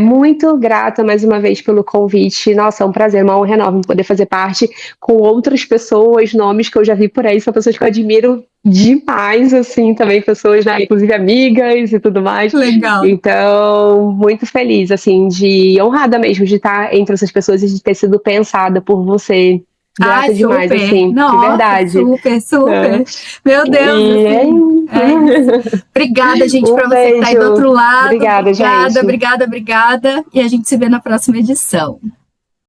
S2: Muito grata mais uma vez pelo convite. Nossa, é um prazer, uma honra enorme poder fazer parte com outras pessoas, nomes que eu já vi por aí, são pessoas que eu admiro demais, assim, também pessoas, né, inclusive amigas e tudo mais.
S1: Legal.
S2: Então, muito feliz, assim, honrada mesmo de estar entre essas pessoas e de ter sido pensada por você. Grata demais,
S1: super.
S2: assim, de
S1: Nossa,
S2: verdade.
S1: super, super.
S2: É.
S1: Meu Deus,
S2: E
S1: assim, é isso. Obrigada, gente,
S2: um
S1: para você que tá aí do
S2: beijo.
S1: outro lado.
S2: Obrigada,
S1: Obrigada,
S2: gente.
S1: obrigada, obrigada. E a gente se vê na próxima edição.